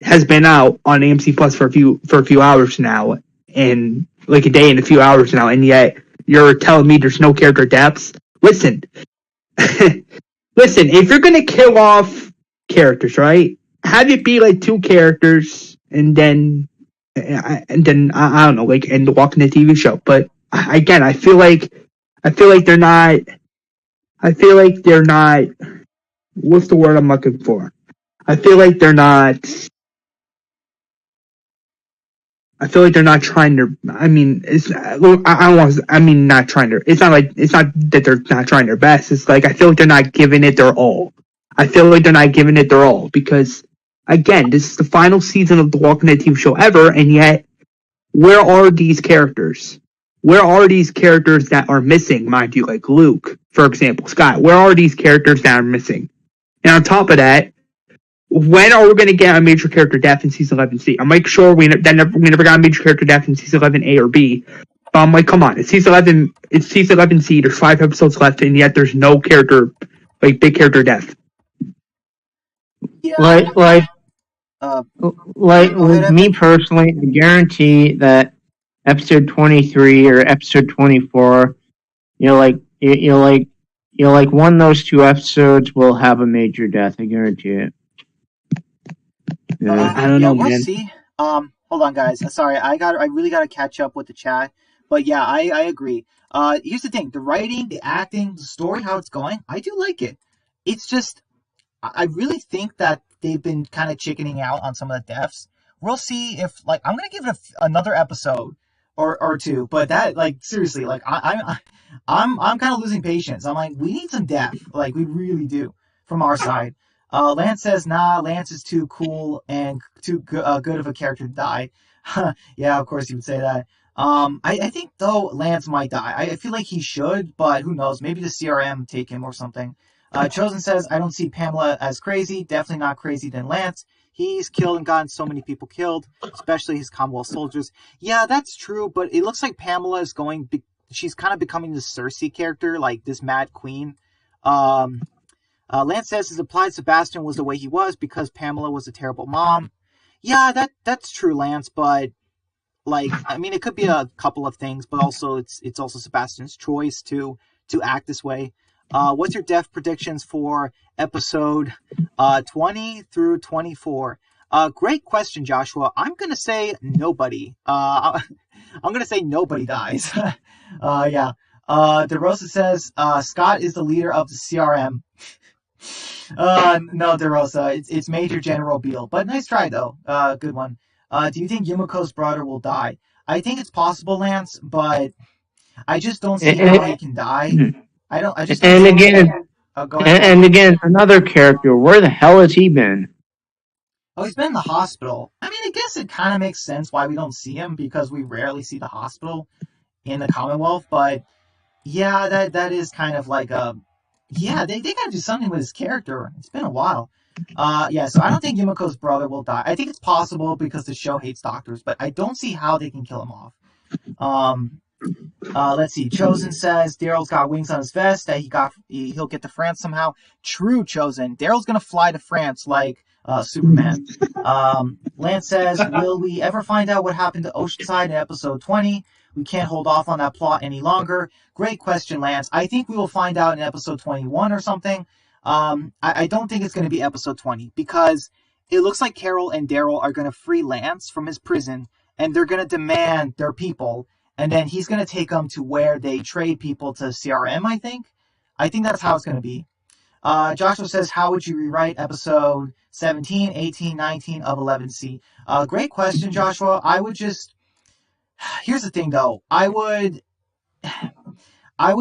has been out on AMC Plus for a few hours now, and like a day and a few hours now, and yet you're telling me there's no character depths? Listen, listen. If you're gonna kill off characters, right? Have it be like two characters, and then I don't know, like, and Walking the TV show. But again, I feel like they're not. I feel like they're not. What's the word I'm looking for? I feel like they're not. I feel like they're not trying to. I mean, it's. I don't want. I mean, not trying to. It's not like it's not that they're not trying their best. It's like I feel like they're not giving it their all. I feel like they're not giving it their all because. Again, this is the final season of the Walking Dead TV show ever, and yet, where are these characters? Where are these characters that are missing, mind you, like Luke, for example, Scott? Where are these characters that are missing? And on top of that, when are we going to get a major character death in season 11C? I'm like, sure, we never got a major character death in season 11A or B, but I'm like, come on, it's season 11C, there's 5 episodes left, and yet there's no character, like, big character death. Yeah. With me personally, I guarantee that episode 23 or episode 24, one of those 2 episodes will have a major death. I guarantee it. Yeah. I don't know, we'll man. See. Hold on, guys. Sorry, I really got to catch up with the chat. But yeah, I agree. Here's the thing: the writing, the acting, the story, how it's going, I do like it. It's just, I really think that they've been kind of chickening out on some of the deaths. We'll see if, like, I'm gonna give it another episode or 2, but that, like, seriously, like, I'm kind of losing patience. I'm like, we need some death, like, we really do from our side. Lance says, nah, Lance is too cool and too good of a character to die. Yeah, of course you would say that. I think though Lance might die. I feel like he should, but who knows? Maybe the CRM take him or something. Chosen says, I don't see Pamela as crazy. Definitely not crazy than Lance. He's killed and gotten so many people killed, especially his Commonwealth soldiers. Yeah, that's true, but it looks like Pamela is she's kind of becoming this Cersei character, like this Mad Queen. Lance says his applied Sebastian was the way he was because Pamela was a terrible mom. Yeah, that's true, Lance, but like, I mean, it could be a couple of things, but also it's also Sebastian's choice to act this way. What's your death predictions for episode 20 through 24? Great question, Joshua. I'm gonna say nobody. I'm gonna say nobody dies. Yeah. DeRosa says Scott is the leader of the CRM. No, DeRosa. It's Major General Beale. But nice try though. Good one. Do you think Yumiko's brother will die? I think it's possible, Lance, but I just don't see how he can die. I just don't and again, and again, another character. Where the hell has he been? Oh, he's been in the hospital. I mean, I guess it kind of makes sense why we don't see him because we rarely see the hospital in the Commonwealth. But yeah, that is kind of like a they gotta do something with his character. It's been a while. Yeah, so I don't think Yumiko's brother will die. I think it's possible because the show hates doctors, but I don't see how they can kill him off. Let's see. Chosen says Daryl's got wings on his vest that he'll get to France somehow. True, Chosen. Daryl's gonna fly to France like Superman. Lance says, will we ever find out what happened to Oceanside in episode 20? We can't hold off on that plot any longer. Great question, Lance. I think we will find out in episode 21 or something. I don't think it's going to be episode 20 because it looks like Carol and Daryl are going to free Lance from his prison and they're going to demand their people. and then he's going to take them to where they trade people to CRM, I think. I think that's how it's going to be. Joshua says, how would you rewrite episode 17, 18, 19 of 11C? Great question, Joshua. I would just... Here's the thing, though. I would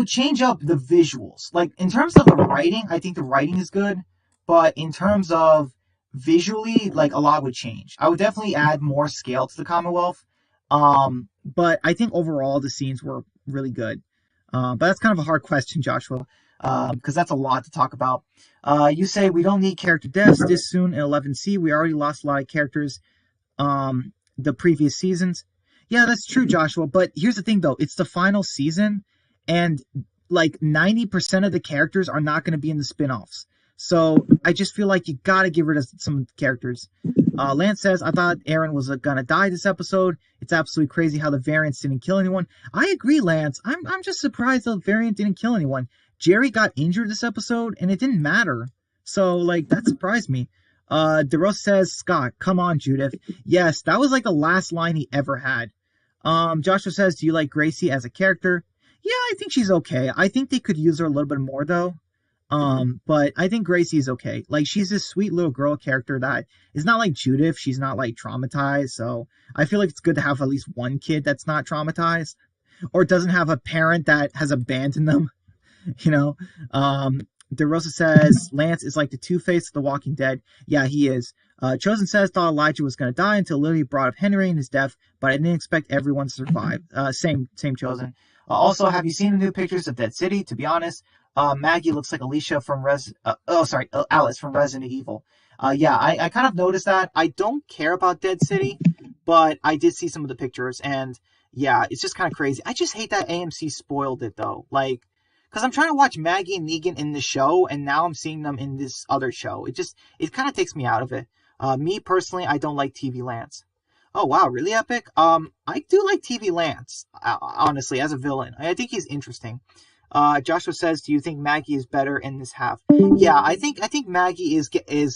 change up the visuals. Like, in terms of the writing, I think the writing is good. But in terms of visually, like, a lot would change. I would definitely add more scale to the Commonwealth. But I think overall the scenes were really good. But that's kind of a hard question, Joshua, because that's a lot to talk about. You say we don't need character deaths this soon in 11C. We already lost a lot of characters the previous seasons. Yeah, that's true, Joshua. But here's the thing, though. It's the final season, and like 90% of the characters are not going to be in the spin-offs. So I just feel like you got to get rid of some characters. Lance says, I thought Aaron was going to die this episode. It's absolutely crazy how the variants didn't kill anyone. I agree, Lance. I'm just surprised the variant didn't kill anyone. Jerry got injured this episode, and it didn't matter. So, like, that surprised me. DeRosa says, Scott, come on, Judith. Yes, that was like the last line he ever had. Joshua says, do you like Gracie as a character? Yeah, I think she's okay. I think they could use her a little bit more, though. But I think Gracie is okay. Like, she's this sweet little girl character that is not like Judith. She's not, like, traumatized. So I feel like it's good to have at least one kid that's not traumatized or doesn't have a parent that has abandoned them, you know? DeRosa says, Lance is like the Two-Face of The Walking Dead. Yeah, he is. Chosen says, thought Elijah was going to die until Lily brought up Henry and his death, but I didn't expect everyone to survive. Same Chosen. Also, have you seen the new pictures of Dead City? To be honest, Maggie looks like Alicia from Alice from Resident Evil. Yeah, I kind of noticed that. I don't care about Dead City, but I did see some of the pictures, and yeah, it's just kind of crazy. I just hate that AMC spoiled it, though. Like, because I'm trying to watch Maggie and Negan in the show, and now I'm seeing them in this other show. It kind of takes me out of it. Me, personally, I don't like TV Lance. Oh, wow, really, Epic? I do like TV Lance, honestly, as a villain. I think he's interesting. Joshua says, do you think Maggie is better in this half? Yeah, I think Maggie is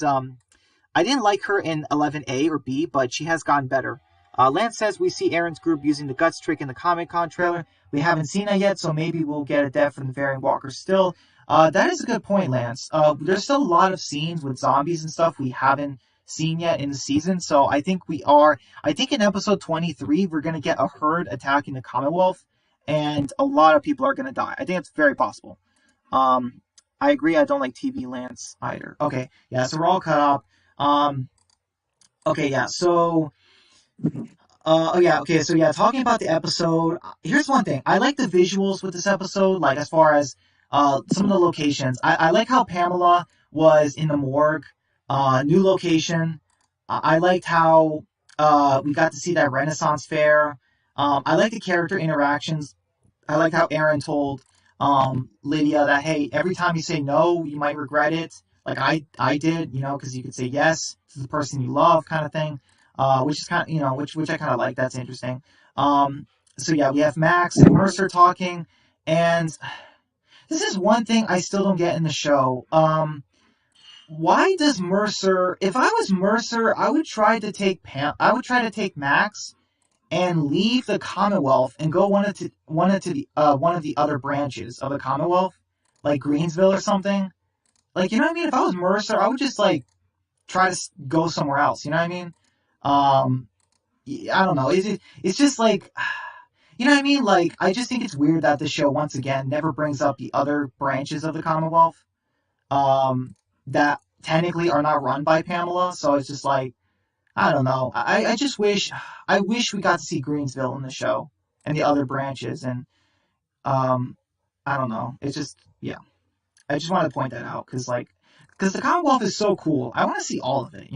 I didn't like her in 11A or B, but she has gotten better. Lance says, we see Aaron's group using the Guts trick in the Comic-Con trailer. We haven't seen that yet, so maybe we'll get a death from the variant walkers still. That is a good point, Lance. There's still a lot of scenes with zombies and stuff we haven't seen yet in the season, so I think in episode 23, we're going to get a herd attacking the Commonwealth, and a lot of people are going to die. I think it's very possible. I agree, I don't like TV Lance either. Okay, yeah, so we're all caught up. Okay, yeah, so... talking about the episode, here's one thing. I like the visuals with this episode, like, as far as some of the locations. I like how Pamela was in the morgue, new location. I liked how we got to see that Renaissance fair. I like the character interactions. I like how Aaron told Lydia that, hey, every time you say no, you might regret it. Like I did, because you could say yes to the person you love, kind of thing. Which is kind of, which I kind of like. That's interesting. So yeah, we have Max and Mercer talking, and this is one thing I still don't get in the show. Why does Mercer? If I was Mercer, I would try to take Max and leave the Commonwealth and go one of the other branches of the Commonwealth, like Greensville or something. Like, you know what I mean? If I was Mercer, I would just like try to go somewhere else. You know what I mean? I don't know. It's just like, you know what I mean? Like, I just think it's weird that the show, once again, never brings up the other branches of the Commonwealth, that technically are not run by Pamela. So it's just like, I don't know. I wish we got to see Greensville in the show and the other branches. And, I don't know. It's just, yeah. I just wanted to point that out because the Commonwealth is so cool. I want to see all of it,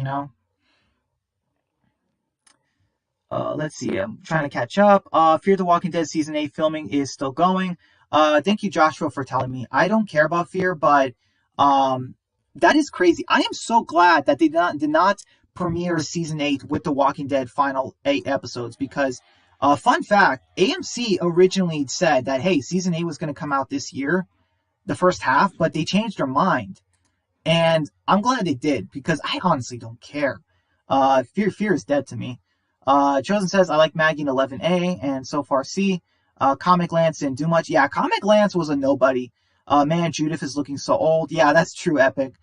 Let's see. I'm trying to catch up. Fear the Walking Dead Season 8 filming is still going. Thank you, Joshua, for telling me. I don't care about Fear, but that is crazy. I am so glad that they did not premiere Season 8 with the Walking Dead final 8 episodes because, fun fact, AMC originally said that, hey, Season 8 was going to come out this year, the first half, but they changed their mind. And I'm glad they did because I honestly don't care. Fear is dead to me. Chosen says, I like Maggie in 11A and so far C. Comic Lance didn't do much. Yeah, Comic Lance was a nobody. Man, Judith is looking so old. Yeah, that's true, Epic.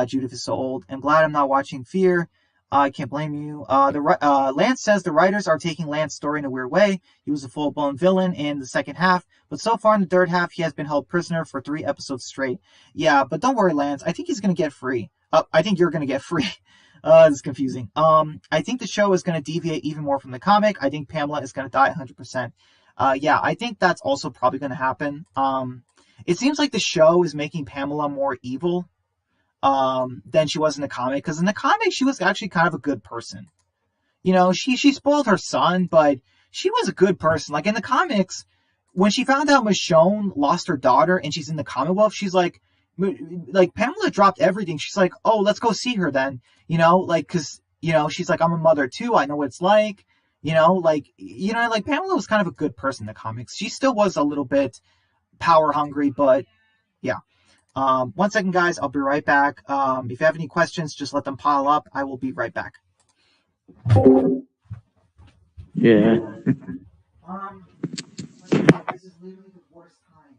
Judith is so old. I'm glad I'm not watching Fear. I can't blame you. Lance says the writers are taking Lance's story in a weird way. He was a full-blown villain in the second half, but so far in the third half, he has been held prisoner for 3 episodes straight. Yeah, but don't worry, Lance. I think he's going to get free. I think you're going to get free. This is confusing. I think the show is going to deviate even more from the comic. I think Pamela is going to die 100%. Yeah, I think that's also probably going to happen. It seems like the show is making Pamela more evil than she was in the comic, because in the comic she was actually kind of a good person. You know, she spoiled her son, but she was a good person. Like in the comics, when she found out Michonne lost her daughter and she's in the Commonwealth, she's like Pamela dropped everything. She's like, oh, let's go see her then. You know, like, cause, you know, she's like, I'm a mother too. I know what it's like. Like Pamela was kind of a good person in the comics. She still was a little bit power hungry, but yeah. 1 second, guys. I'll be right back. If you have any questions, just let them pile up. I will be right back. Yeah. This is literally the worst time.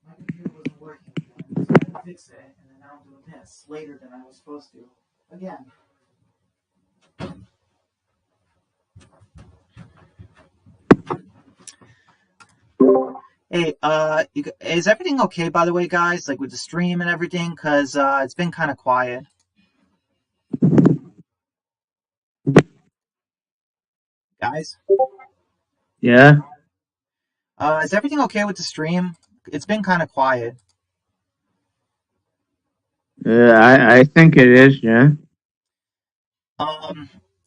My computer wasn't working, so I had to fix it, and then now I'm doing this later than I was supposed to. Again. Hey, is everything okay, by the way, guys? Like with the stream and everything? Because it's been kind of quiet. Guys? Yeah. Is everything okay with the stream? It's been kind of quiet. I think it is, yeah.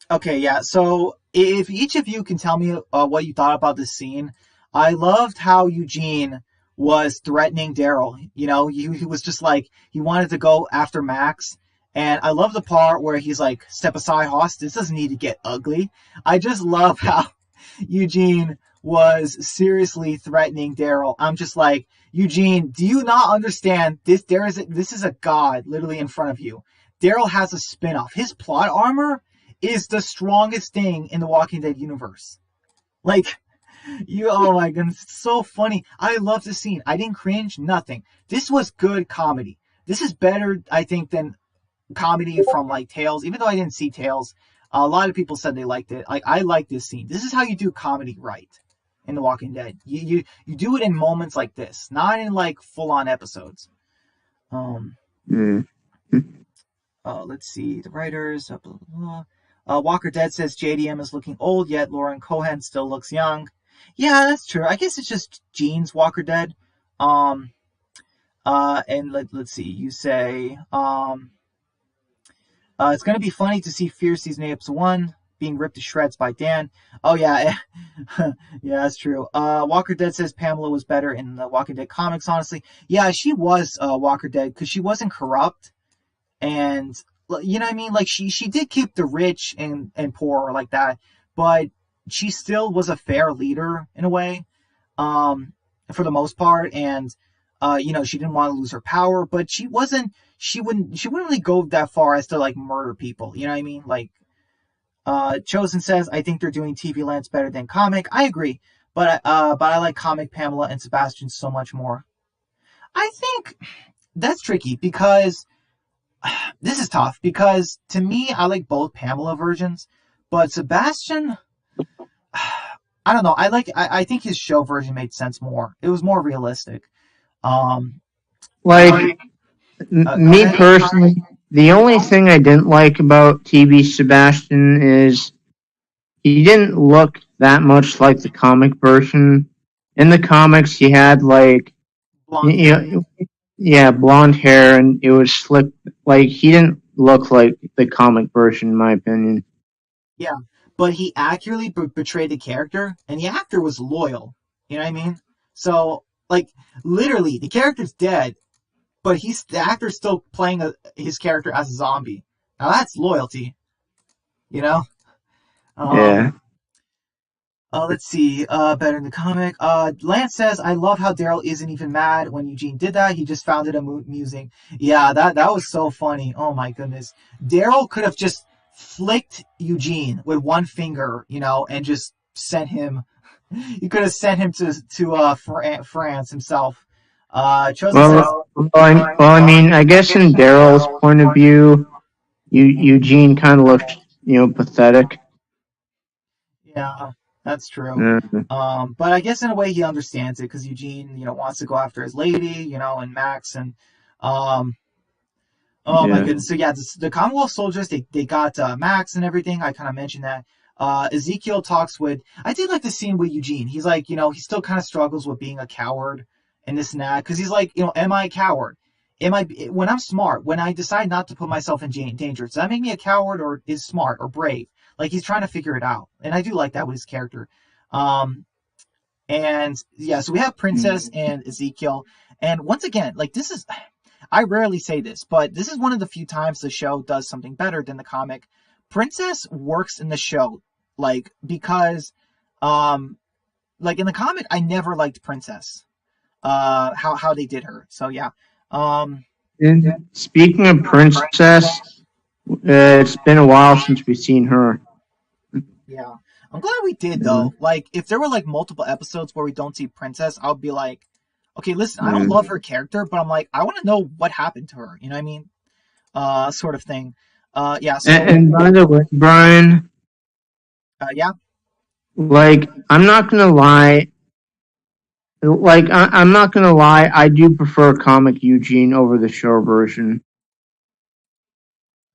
Okay, yeah. So if each of you can tell me what you thought about this scene, I loved how Eugene was threatening Daryl. You know, he was just like, he wanted to go after Max. And I love the part where he's like, step aside, Hoss. This doesn't need to get ugly. I just love how Eugene was seriously threatening Daryl. I'm just like, Eugene, do you not understand this? This is a god literally in front of you. Daryl has a spinoff. His plot armor is the strongest thing in the Walking Dead universe. Like, oh my goodness, it's so funny. I love this scene. I didn't cringe, nothing. This was good comedy. This is better, I think, than comedy from like Tales. Even though I didn't see Tales, a lot of people said they liked it. Like, I like this scene. This is how you do comedy right in The Walking Dead. You do it in moments like this, not in like full on episodes. Let's see the writers. Blah, blah, blah. Walker Dead says JDM is looking old, yet Lauren Cohan still looks young. Yeah, that's true. I guess it's just genes. Walker Dead. And let's see. You say it's gonna be funny to see Fear season 8 episode 1 being ripped to shreds by Dan. Oh yeah, yeah, that's true. Walker Dead says Pamela was better in the Walking Dead comics. Honestly, yeah, she was Walker Dead because she wasn't corrupt, and you know what I mean. Like she did keep the rich and poor like that, but she still was a fair leader in a way, for the most part. And she didn't want to lose her power, but she wouldn't really go that far as to like murder people. You know what I mean? Like. Chosen says, I think they're doing TV Lance better than comic. I agree, but I like comic Pamela and Sebastian so much more. I think that's tricky because this is tough because to me, I like both Pamela versions, but Sebastian, I don't know. I think his show version made sense more. It was more realistic. Me personally, the only thing I didn't like about TV Sebastian is he didn't look that much like the comic version. In the comics, he had like, blonde hair, and it was slick. Like, he didn't look like the comic version, in my opinion. Yeah, but he accurately betrayed the character, and the actor was loyal. You know what I mean? So, like, literally, the character's dead, but the actor's still playing his character as a zombie. Now that's loyalty, you know. Yeah. Let's see. Better in the comic. Lance says, "I love how Daryl isn't even mad when Eugene did that. He just found it amusing." Yeah, that was so funny. Oh my goodness. Daryl could have just flicked Eugene with one finger, and just sent him. He could have sent him to France himself. Chosen says, I mean, I guess in Daryl's point of view, Eugene kind of looks, pathetic. "Yeah, that's true." Uh, But I guess in a way he understands it because Eugene, wants to go after his lady, and Max and um, oh my yeah. goodness. So yeah, the Commonwealth soldiers they got Max and everything. I kind of mentioned that. Ezekiel talks with. I did like the scene with Eugene. He's like, he still kind of struggles with being a coward and this and that because he's like, am I a coward? Am I when I'm smart? When I decide not to put myself in danger, does that make me a coward or is smart or brave? Like he's trying to figure it out, and I do like that with his character. Um, and yeah, so we have Princess and Ezekiel, and once again, like this is I rarely say this, but this is one of the few times the show does something better than the comic. Princess works in the show, because, like in the comic, I never liked Princess. How they did her. So yeah. Um, And speaking of Princess, it's been a while since we've seen her. yeah. I'm glad we did Uh, though. Like, if there were like multiple episodes where we don't see Princess, I'll be like, okay, listen, I don't uh, love her character, but I'm like, I want to know what happened to her. You know what I mean? Sort of thing. Yeah. So, and by the way, Brian, yeah. like, I'm not gonna lie. Like, I'm not gonna lie. I do prefer comic Eugene over the show version.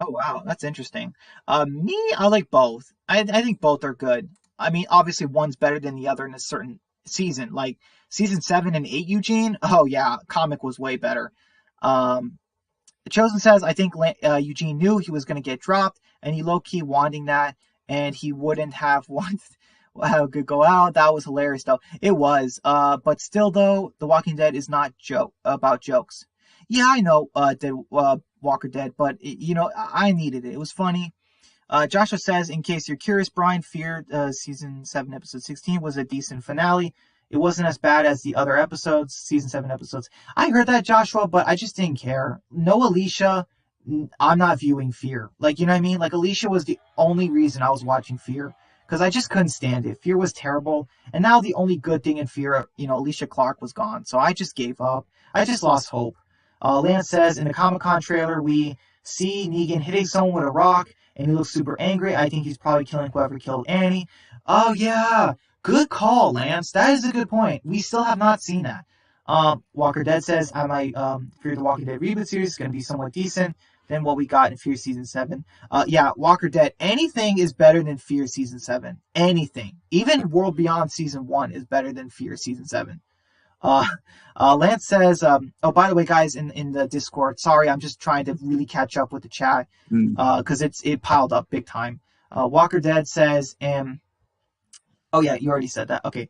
Oh wow, that's interesting. Me, I like both. I think both are good. I mean, obviously one's better than the other in a certain season. Like season 7 and 8, Eugene. Oh yeah, comic was way better. Um, Chosen says, I think Eugene knew he was going to get dropped, and he low key wanting that, and he wouldn't have wanted how it could go out. That was hilarious, though. It was. But still, though, The Walking Dead is not joke about jokes. Yeah, I know. Walker Dead, but I needed it. It was funny. Joshua says, in case you're curious, Brian Fear, season 7, episode 16 was a decent finale. It wasn't as bad as the other episodes, season 7 episodes. I heard that, Joshua, but I just didn't care. No Alicia, I'm not viewing Fear. Like, you know what I mean? Like, Alicia was the only reason I was watching Fear because I just couldn't stand it. Fear was terrible. And now the only good thing in Fear, Alicia Clark was gone. So I just gave up. I just lost hope. Lance says, in the Comic Con trailer, we see Negan hitting someone with a rock and he looks super angry. I think he's probably killing whoever killed Annie. Oh yeah, good call, Lance. That is a good point. We still have not seen that. Walker Dead says I might Fear the Walking Dead reboot series is going to be somewhat decent than what we got in Fear season 7. Yeah, Walker Dead. Anything is better than Fear season 7. Anything, even World Beyond season 1 is better than Fear season 7. Uh, Lance says, oh, by the way, guys, in the Discord, sorry, I'm just trying to really catch up with the chat because it piled up big time. Walker Dead says, oh yeah, you already said that. Okay.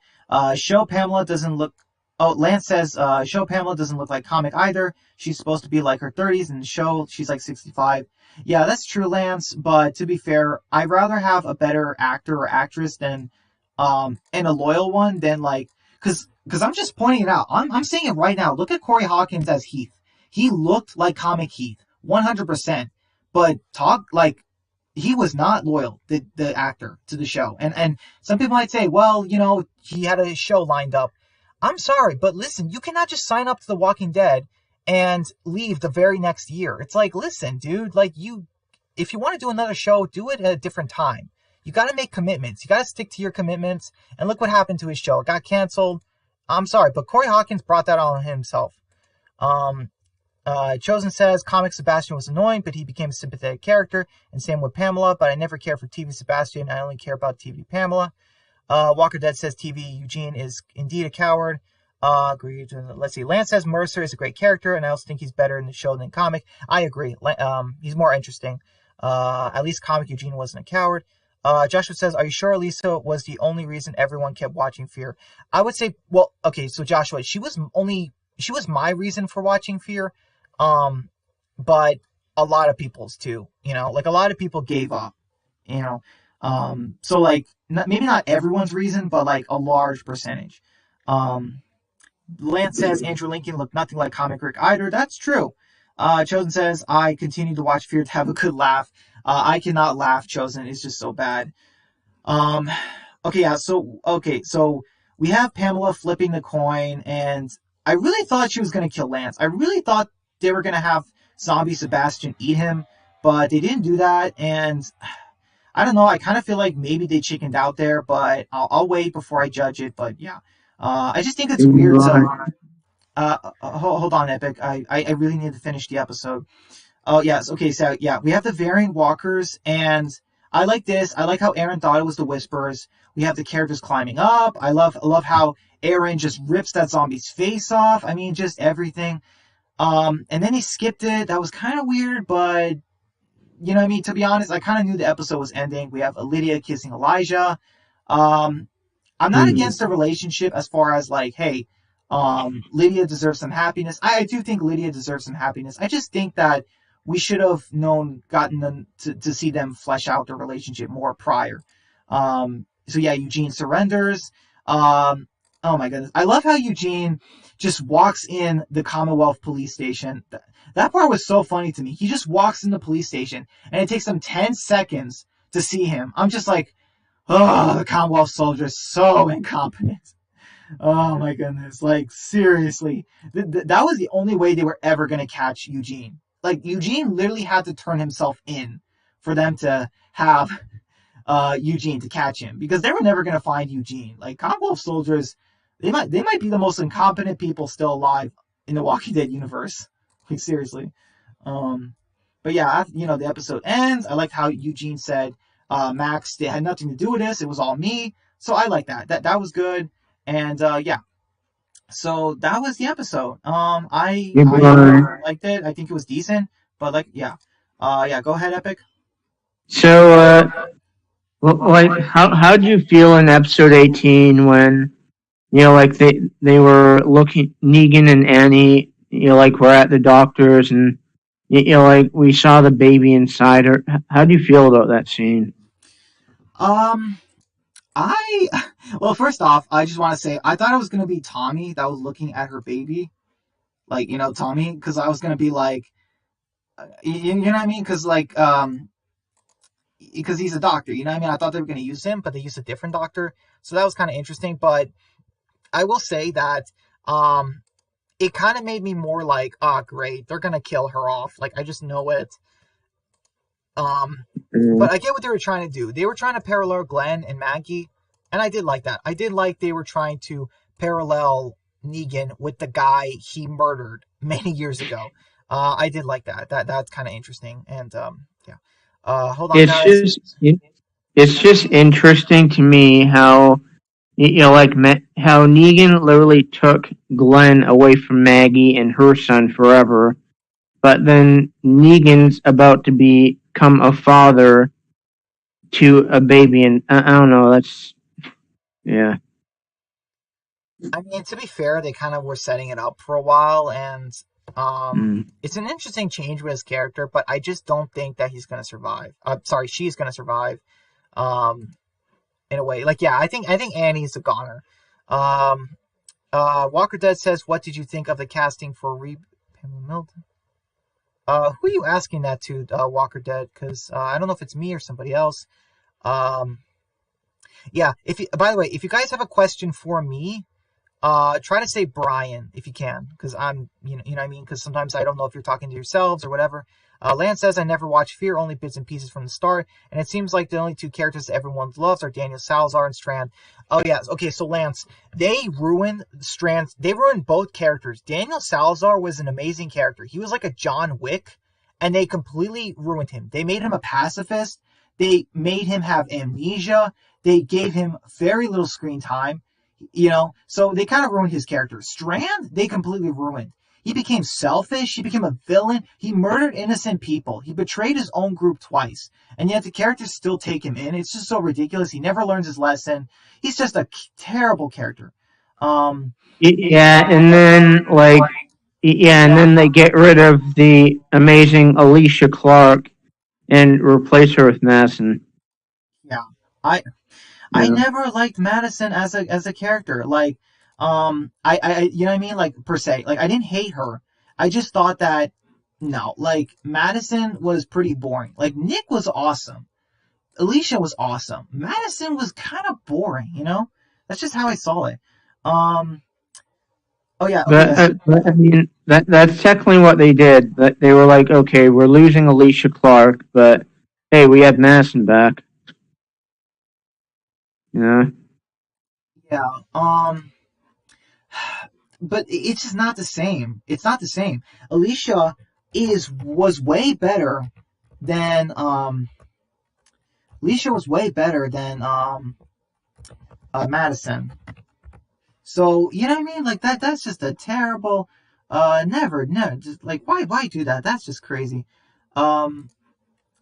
Show Pamela doesn't look. Oh, Lance says, show Pamela doesn't look like comic either. She's supposed to be like her 30s, and the show she's like 65. Yeah, that's true, Lance. But to be fair, I'd rather have a better actor or actress than, and a loyal one than like, because I'm just pointing it out. I'm saying it right now. Look at Corey Hawkins as Heath. He looked like comic Heath, 100%. But talk like he was not loyal, the actor, to the show. And some people might say, well, he had a show lined up. I'm sorry, but listen, you cannot just sign up to The Walking Dead and leave the very next year. It's like, listen, dude, like if you want to do another show, do it at a different time. You got to make commitments. You got to stick to your commitments. And look what happened to his show. It got canceled. I'm sorry, but Corey Hawkins brought that on himself. Chosen says, comic Sebastian was annoying, but he became a sympathetic character, and same with Pamela, but I never cared for TV Sebastian. I only care about TV Pamela. Walker Dead says TV Eugene is indeed a coward. Agreed. Let's see. Lance says Mercer is a great character, and I also think he's better in the show than comic. I agree. He's more interesting. At least comic Eugene wasn't a coward. Joshua says, are you sure Elisa was the only reason everyone kept watching Fear? I would say, well, okay, so Joshua, she was my reason for watching Fear. But a lot of people's too, like a lot of people gave up, So like maybe not everyone's reason, but like a large percentage. Um, Lance says Andrew Lincoln looked nothing like comic Rick either. That's true. Chosen says I continue to watch Fear to have a good laugh. I cannot laugh. Chosen is just so bad. Um, okay, yeah. So we have Pamela flipping the coin, and I really thought she was gonna kill Lance. I really thought they were gonna have zombie Sebastian eat him, but they didn't do that. And I don't know. I kind of feel like maybe they chickened out there, but I'll wait before I judge it. But yeah, I just think it's weird. So hold on, Epic. I really need to finish the episode. Oh yes, okay. So yeah, we have the variant walkers, and I like this. I like how Aaron thought it was the Whisperers. We have the characters climbing up. I love how Aaron just rips that zombie's face off. I mean, just everything. And then he skipped it. That was kind of weird, but you know what I mean. To be honest, I kind of knew the episode was ending. We have Lydia kissing Elijah. Um, I'm not against the relationship as far as like, hey, Lydia deserves some happiness. I do think Lydia deserves some happiness. I just think that we should have gotten them to see them flesh out their relationship more prior. So yeah, Eugene surrenders. Oh my goodness, I love how Eugene just walks in the Commonwealth police station. That part was so funny to me. He just walks in the police station, and it takes him 10 seconds to see him. I'm just like, oh, the Commonwealth soldiers so incompetent. Oh my goodness! Like seriously, that was the only way they were ever gonna catch Eugene. Like Eugene literally had to turn himself in for them to have Eugene to catch him because they were never gonna find Eugene. Like Commonwealth soldiers, they might be the most incompetent people still alive in the Walking Dead universe. Like seriously. Um, but yeah, the episode ends. I liked how Eugene said, Max, they had nothing to do with this. It was all me. So I like that. That was good. And yeah, so that was the episode. I liked it. I think it was decent. But like, yeah, yeah. Go ahead, Epic. So, like, how'd you feel in episode 18 when like they were looking, Negan and Annie, like were at the doctor's, and like we saw the baby inside her. How do you feel about that scene? Um, I well, first off, I just want to say I thought it was gonna be Tommy that was looking at her baby, like Tommy, because I was gonna be like, you know what I mean? Because he's a doctor, you know what I mean? I thought they were gonna use him, but they used a different doctor, so that was kind of interesting. But I will say that it kind of made me more like, oh great, they're gonna kill her off. Like I just know it. But I get what they were trying to do. They were trying to parallel Glenn and Maggie, and I did like that. I did like they were trying to parallel Negan with the guy he murdered many years ago. I did like that. That's kind of interesting. And yeah. Hold on, It's guys. just interesting to me how like how Negan literally took Glenn away from Maggie and her son forever, but then Negan's about to become a father to a baby, and I don't know. That's yeah. I mean, to be fair, they kind of were setting it up for a while, and Mm. it's an interesting change with his character, but I just don't think that he's going to survive. Sorry, she's going to survive. Um, in a way, like yeah, I think Annie's a goner. Um, Walker Dead says, "What did you think of the casting for Pamela Milton?" Who are you asking that to, Walker Dead? Because I don't know if it's me or somebody else. Um, yeah. By the way, if you guys have a question for me, try to say Brian if you can, because I'm, you know what I mean? Because sometimes I don't know if you're talking to yourselves or whatever. Lance says, I never watched Fear, only bits and pieces from the start, and it seems like the only two characters everyone loves are Daniel Salazar and Strand. Oh, yeah, okay, so Lance, they ruined both characters. Daniel Salazar was an amazing character. He was like a John Wick, and they completely ruined him. They made him a pacifist. They made him have amnesia. They gave him very little screen time. So they kind of ruined his character. Strand, they completely ruined. He became selfish. He became a villain. He murdered innocent people. He betrayed his own group twice. And yet the characters still take him in. It's just so ridiculous. He never learns his lesson. He's just a terrible character. Yeah, and then and then they get rid of the amazing Alicia Clark and replace her with Madison. Yeah. I I Yeah. never liked Madison as a character. Like, you know what I mean? Like per se, like I didn't hate her. I just thought that no, like Madison was pretty boring. Like Nick was awesome. Alicia was awesome. Madison was kind of boring. You know, that's just how I saw it. Um. Oh yeah. Okay. But, Yes. but I mean, that's technically what they did. That they were like, okay, we're losing Alicia Clark, but hey, we have Madison back. You know? Yeah. But it's just not the same. It's not the same. Alicia was way better than Alicia was way better than Madison. So you know what I mean? Like that's just a terrible. Never, just like why do that? That's just crazy. Um,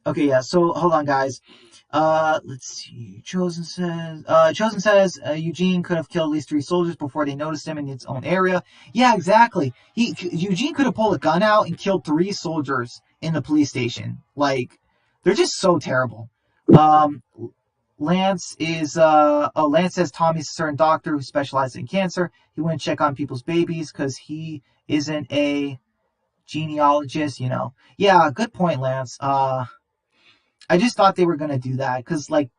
okay, yeah. So hold on, guys. Let's see. Chosen says Eugene could have killed at least 3 soldiers before they noticed him in its own area. Yeah, exactly. Eugene could have pulled a gun out and killed 3 soldiers in the police station. Like, they're just so terrible. Um, Lance says Tommy's a certain doctor who specializes in cancer. He wouldn't check on people's babies because he isn't a genealogist, you know. Yeah, good point, Lance. I just thought they were gonna do that because, like,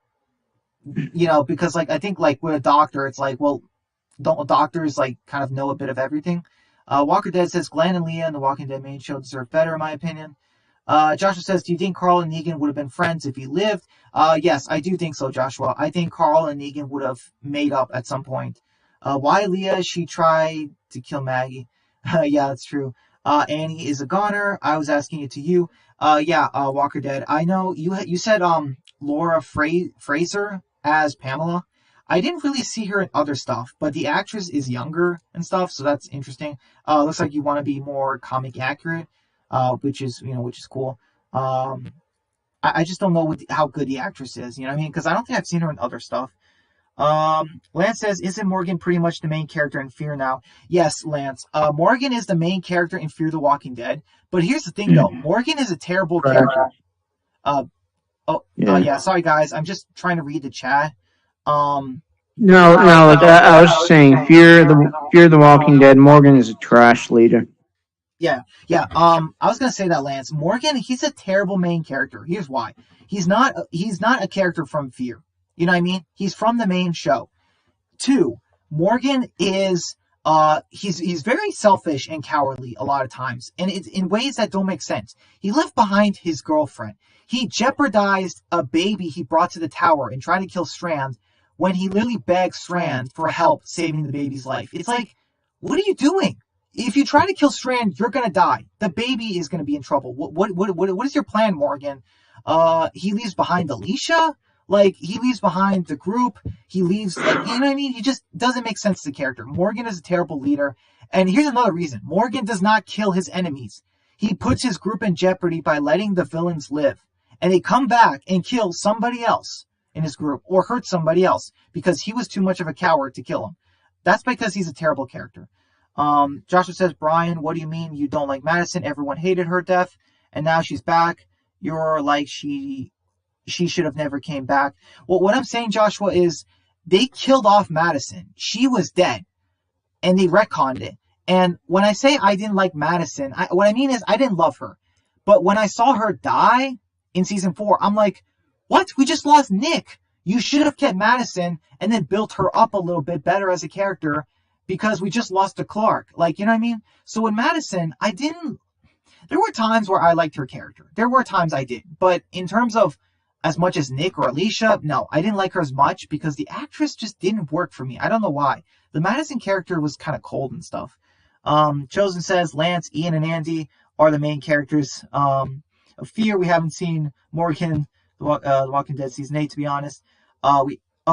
you know, because like I think like with a doctor, it's like, well, don't doctors like kind of know a bit of everything? Walker Dead says Glenn and Leah in the Walking Dead main show deserve better, in my opinion. Joshua says, do you think Carl and Negan would have been friends if he lived? Yes, I do think so, Joshua. I think Carl and Negan would have made up at some point. Why Leah? She tried to kill Maggie. Yeah, that's true. Annie is a goner. I was asking it to you. Yeah, Walker Dead. I know you said Laura Fraser as Pamela. I didn't really see her in other stuff, but the actress is younger and stuff, so that's interesting. Looks like you want to be more comic accurate, which is cool. Um, I just don't know how good the actress is. You know what I mean? Because I don't think I've seen her in other stuff. Lance says, isn't Morgan pretty much the main character in Fear now? Yes, Lance. Morgan is the main character in Fear the Walking Dead. But here's the thing, though. Morgan is a terrible Correct. character. Uh, Yeah. yeah. Sorry, guys. I'm just trying to read the chat. Um, No. Like I was just saying, Fear the Walking Dead. Morgan is a trash leader. yeah. I was gonna say that Lance Morgan, he's a terrible main character. Here's why. He's not a character from Fear. You know what I mean? He's from the main show. 2, Morgan is he's very selfish and cowardly a lot of times, and it's in ways that don't make sense. He left behind his girlfriend. He jeopardized a baby he brought to the tower and tried to kill Strand when he literally begged Strand for help saving the baby's life. It's like, what are you doing? If you try to kill Strand, you're gonna die. The baby is gonna be in trouble. What is your plan, Morgan? He leaves behind Alicia. Like, he leaves behind the group. He leaves, like, you know what I mean? He just doesn't make sense to the character. Morgan is a terrible leader. And here's another reason. Morgan does not kill his enemies. He puts his group in jeopardy by letting the villains live. And they come back and kill somebody else in his group or hurt somebody else because he was too much of a coward to kill him. That's because he's a terrible character. Joshua says, Brian, what do you mean you don't like Madison? Everyone hated her death, and now she's back. You're like she should have never came back. Well, what I'm saying, Joshua, is they killed off Madison. She was dead, and they retconned it. And when I say I didn't like Madison, what I mean is I didn't love her. But when I saw her die in season 4, I'm like, what? We just lost Nick. You should have kept Madison and then built her up a little bit better as a character because we just lost to Clark. Like, you know what I mean? So in Madison, I didn't. There were times where I liked her character. There were times I did. But in terms of as much as Nick or Alicia, no, I didn't like her as much because the actress just didn't work for me. I don't know why. The Madison character was kind of cold and stuff. Chosen says Lance, Ian, and Andy are the main characters of Fear. We haven't seen Morgan, the Walking Dead season 8, to be honest.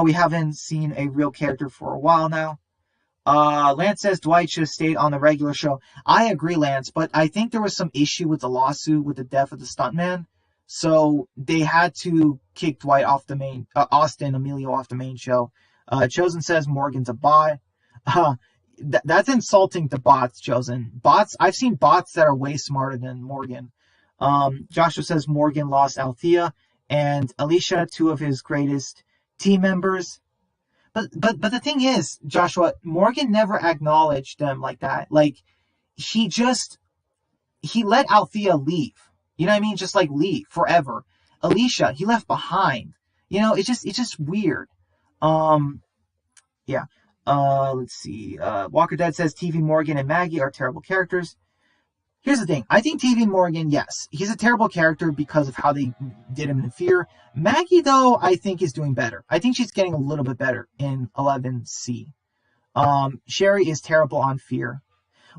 We haven't seen a real character for a while now. Lance says Dwight should have stayed on the regular show. I agree, Lance, but I think there was some issue with the lawsuit with the death of the stuntman. So they had to kick Dwight off the main, Austin Emilio off the main show. Chosen says Morgan's a bot. That's insulting to bots, Chosen. Bots, I've seen bots that are way smarter than Morgan. Joshua says Morgan lost Althea and Alicia, 2 of his greatest team members. But the thing is, Joshua, Morgan never acknowledged them like that. Like he let Althea leave. You know what I mean? Just like leave forever. Alicia, he left behind. You know, it's just weird. Um, yeah. Let's see. Walker Dead says TV Morgan and Maggie are terrible characters. Here's the thing. I think TV Morgan, yes, he's a terrible character because of how they did him in Fear. Maggie, though, I think is doing better. I think she's getting a little bit better in 11C. Sherry is terrible on Fear.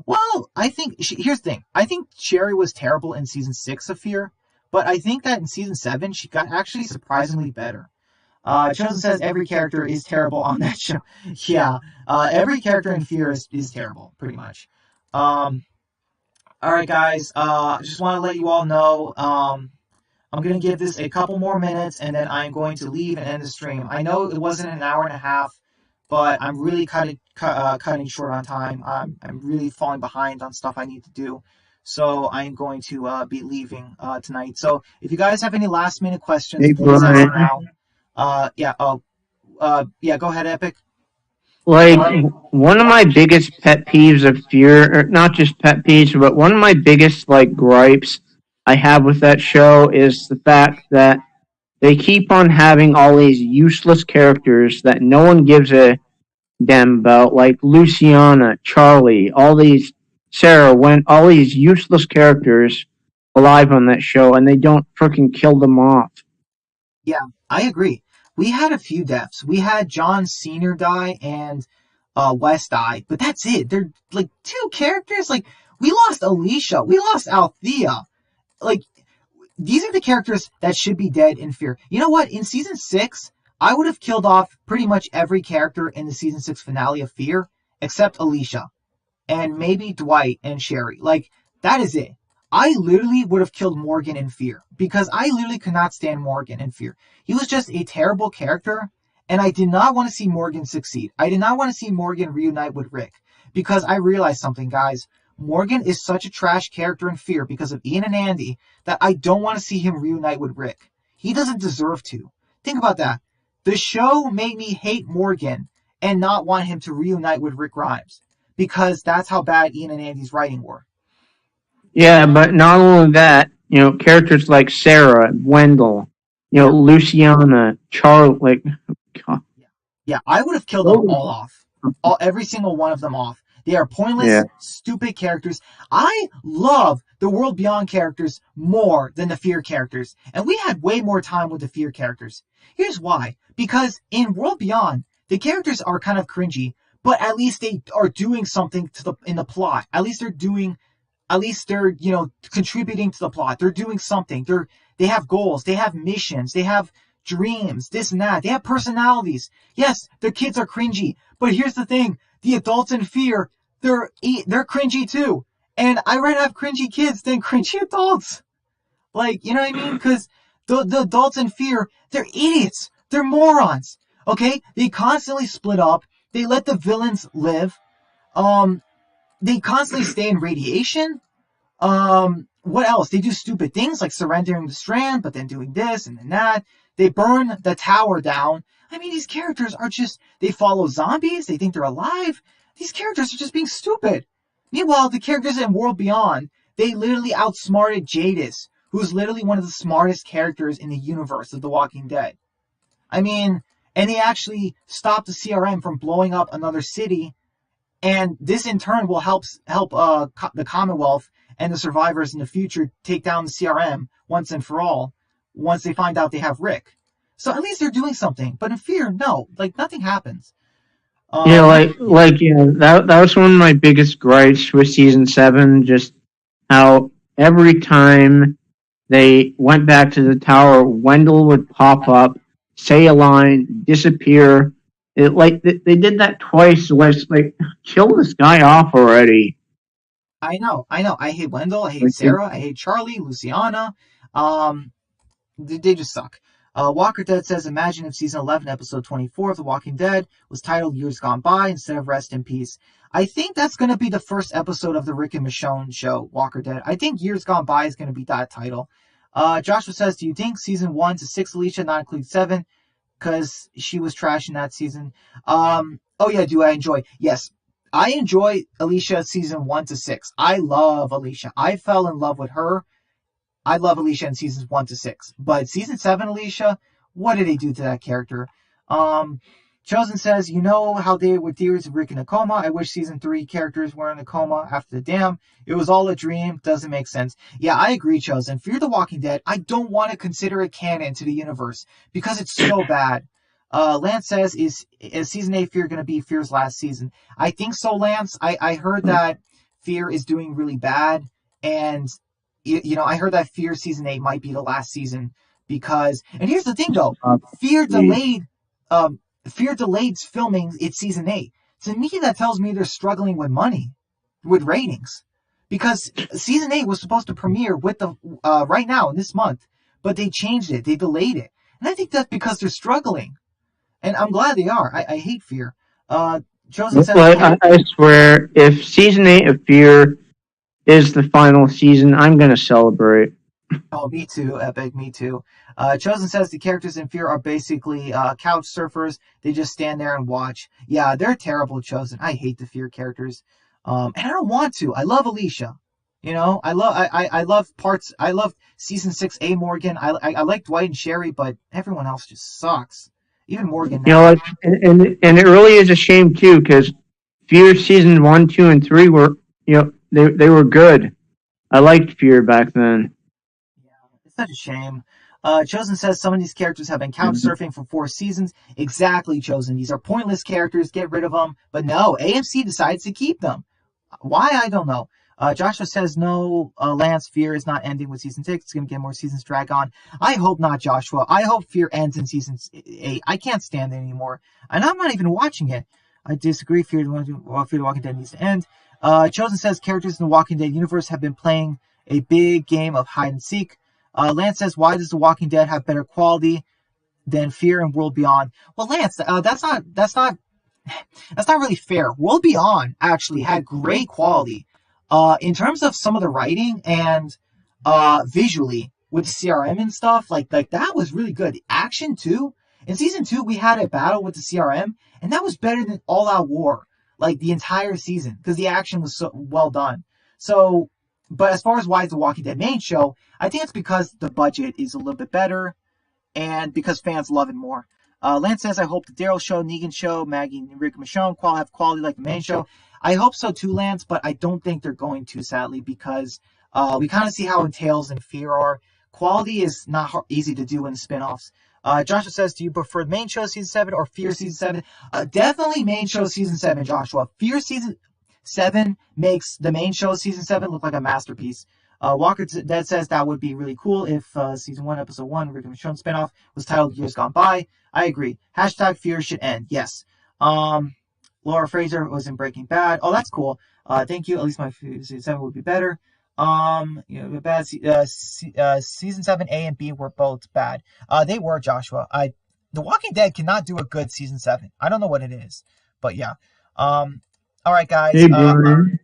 Well, I think here's the thing. I think Sherry was terrible in season 6 of Fear, but I think that in season 7 she got actually surprisingly better. Chosen says every character is terrible on that show. Yeah, every character in Fear is terrible, pretty much. All right, guys. I just want to let you all know. I'm going to give this a couple more minutes, and then I'm going to leave and end the stream. I know it wasn't an hour and a half, but I'm really cutting short on time. I'm really falling behind on stuff I need to do. So I'm going to be leaving tonight. So if you guys have any last minute questions, Hey, please ask Brian. now. Yeah, go ahead, Epic. Like, one of my biggest pet peeves of Fear, or not just pet peeves, but one of my biggest, like, gripes I have with that show is the fact that they keep on having all these useless characters that no one gives a damn about, like Luciana, Charlie, all these, Sarah, when all these useless characters alive on that show, and they don't freaking kill them off. Yeah, I agree. We had a few deaths. We had John Sr. die and West die, but that's it. They're like two characters. Like we lost Alicia, we lost Althea. Like these are the characters that should be dead in Fear. You know what? In season 6, I would have killed off pretty much every character in the season 6 finale of Fear except Alicia and maybe Dwight and Sherry. Like that is it. I literally would have killed Morgan in Fear because I literally could not stand Morgan in Fear. He was just a terrible character, and I did not want to see Morgan succeed. I did not want to see Morgan reunite with Rick because I realized something, guys. Morgan is such a trash character in Fear because of Ian and Andy that I don't want to see him reunite with Rick. He doesn't deserve to. Think about that. The show made me hate Morgan and not want him to reunite with Rick Grimes because that's how bad Ian and Andy's writing were. Yeah, but not only that, characters like Sarah, Wendell, Luciana, Charlie, like, God. Yeah, I would have killed them all off. Every single one of them off. They are pointless, stupid characters. I love the World Beyond characters more than the Fear characters. And we had way more time with the Fear characters. Here's why. Because in World Beyond, the characters are kind of cringy, but at least they are doing something in the plot. At least they're contributing to the plot. They're doing something. They have goals. They have missions. They have dreams, this and that. They have personalities. Yes, their kids are cringy. But here's the thing. The adults in Fear, they're cringy too. And I'd rather have cringy kids than cringy adults. Like, you know what I mean? Because the adults in Fear, they're idiots. They're morons. Okay? They constantly split up. They let the villains live. They constantly stay in radiation. What else? They do stupid things like surrendering the strand, but then doing this and then that. They burn the tower down. I mean, these characters are just, they follow zombies. They think they're alive. These characters are just being stupid. Meanwhile, the characters in World Beyond, they literally outsmarted Jadis, who's literally one of the smartest characters in the universe of The Walking Dead. I mean, and they actually stopped the CRM from blowing up another city. And this in turn will help the Commonwealth and the survivors in the future take down the CRM once and for all, once they find out they have Rick. So at least they're doing something. But in Fear, no, like nothing happens. That was one of my biggest gripes with season 7. Just how every time they went back to the tower, Wendell would pop up, say a line, disappear. They did that twice. Like, kill this guy off already. I know. I hate Wendell. I hate Sarah. I hate Charlie, Luciana. They just suck. Walker Dead says, imagine if season 11, episode 24 of The Walking Dead was titled Years Gone By instead of Rest in Peace. I think that's going to be the first episode of the Rick and Michonne show, Walker Dead. I think Years Gone By is going to be that title. Joshua says, do you think season 1 to 6 Alicia, not include 7, because she was trash in that season. Oh yeah, do I enjoy? Yes, I enjoy Alicia season 1 to 6. I love Alicia. I fell in love with her. I love Alicia in seasons 1 to 6, but season 7, Alicia, what did they do to that character? Um, Chosen says, you know how they were theories of Rick in a coma. I wish season 3 characters were in a coma after the dam. It was all a dream. Doesn't make sense. Yeah, I agree, Chosen. Fear the Walking Dead, I don't want to consider it canon to the universe because it's so bad. Lance says, is season 8 Fear going to be Fear's last season? I think so, Lance. I heard that Fear is doing really bad, and I heard that Fear season 8 might be the last season because, and here's the thing though, Fear delayed, Fear delayed filming its season 8. To me, that tells me they're struggling with money, with ratings, because season 8 was supposed to premiere with the right now in this month, but they changed it, they delayed it, and I think that's because they're struggling, and I'm glad they are. I hate Fear. Chosen says, I swear, if season 8 of Fear is the final season, I'm gonna celebrate. oh, me too, Epic, me too. Chosen says the characters in Fear are basically couch surfers. They just stand there and watch. Yeah, they're terrible, Chosen. I hate the Fear characters. And I don't want to. I love Alicia. I love parts. I love season 6 A Morgan. I like Dwight and Sherry, but everyone else just sucks. Even Morgan now. And it really is a shame too, because Fear season 1, 2, and 3 were, they were good. I liked Fear back then. Yeah, it's such a shame. Chosen says some of these characters have been couch surfing for 4 seasons. Exactly, Chosen. These are pointless characters. Get rid of them. But no, AMC decides to keep them. Why? I don't know. Joshua says no, Lance, Fear is not ending with season 6. It's going to get more seasons drag on. I hope not, Joshua. I hope Fear ends in season 8. I can't stand it anymore. And I'm not even watching it. I disagree. Fear the Walking Dead needs to end. Chosen says characters in the Walking Dead universe have been playing a big game of hide and seek. Lance says, why does The Walking Dead have better quality than Fear and World Beyond? Well, Lance, that's not really fair. World Beyond actually had great quality. In terms of some of the writing and visually with CRM and stuff, like that was really good. Action too. In season 2, we had a battle with the CRM, and that was better than All Out War, like the entire season, because the action was so well done. So, but as far as why it's the Walking Dead main show, I think it's because the budget is a little bit better, and because fans love it more. Lance says, I hope the Daryl show, Negan show, Maggie and Rick Michonne have quality like the main show. I hope so too, Lance, but I don't think they're going to, sadly, because we kind of see how Tales and Fear are. Quality is not easy to do in the spin-offs. Joshua says, do you prefer the main show season 7 or Fear season 7? Definitely main show season 7, Joshua. Fear season 7 makes the main show season 7 look like a masterpiece. Walker Dead says that would be really cool if season 1, episode 1, Rick and Michonne spinoff was titled Years Gone By. I agree. Hashtag Fear should end. Yes. Laura Fraser was in Breaking Bad. Oh, that's cool. Thank you. At least my season 7 would be better. Bad season 7 A and B were both bad. They were, Joshua. The Walking Dead cannot do a good season 7. I don't know what it is, but yeah. All right, guys. Hey, Brian.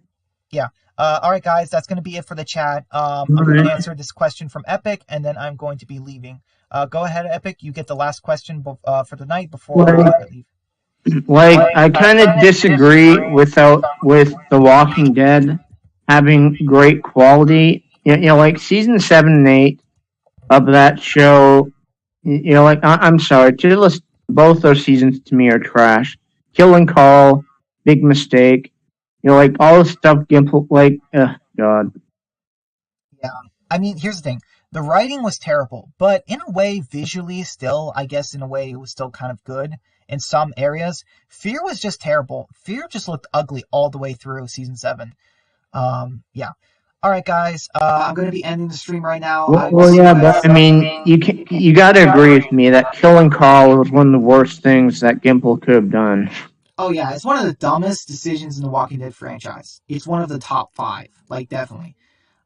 Yeah. All right, guys. That's going to be it for the chat. I'm going to answer this question from Epic, and then I'm going to be leaving. Go ahead, Epic. You get the last question for the night before I leave. I kind of disagree with The Walking Dead having great quality. Like season 7 and 8 of that show. I'm sorry, both those seasons to me are trash. Kill and Call, big mistake. All the stuff Gimple, God. Yeah, I mean, here's the thing. The writing was terrible, but in a way, visually still, I guess in a way, it was still kind of good in some areas. Fear was just terrible. Fear just looked ugly all the way through season 7. Yeah. All right, guys. I'm going to be ending the stream right now. But I mean, you got to agree with me that Kill and Call was one of the worst things that Gimple could have done. Oh yeah, it's one of the dumbest decisions in the Walking Dead franchise. It's one of the top 5, definitely.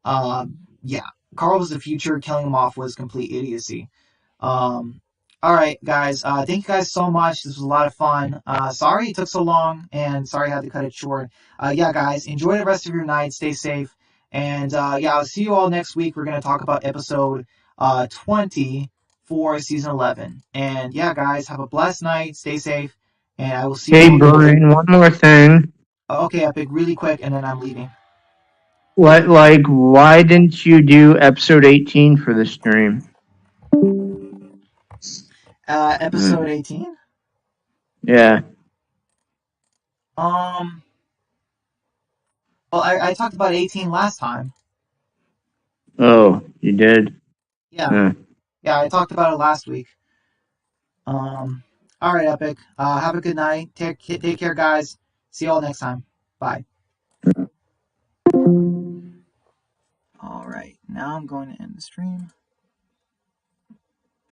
Yeah, Carl was the future. Killing him off was complete idiocy. All right, guys. Thank you guys so much. This was a lot of fun. Sorry it took so long, and sorry I had to cut it short. Yeah, guys, enjoy the rest of your night. Stay safe, and yeah, I'll see you all next week. We're gonna talk about episode 20 for season 11. And yeah, guys, have a blessed night. Stay safe, and I will see you Hey, all. Brian, one more thing. Okay, Epic, really quick, and then I'm leaving. Why didn't you do episode 18 for the stream? Episode 18. Yeah. Well, I talked about 18 last time. Oh, you did? Yeah, yeah, I talked about it last week. All right, Epic. Have a good night. Take care, guys. See you all next time. Bye. All right, now I'm going to end the stream.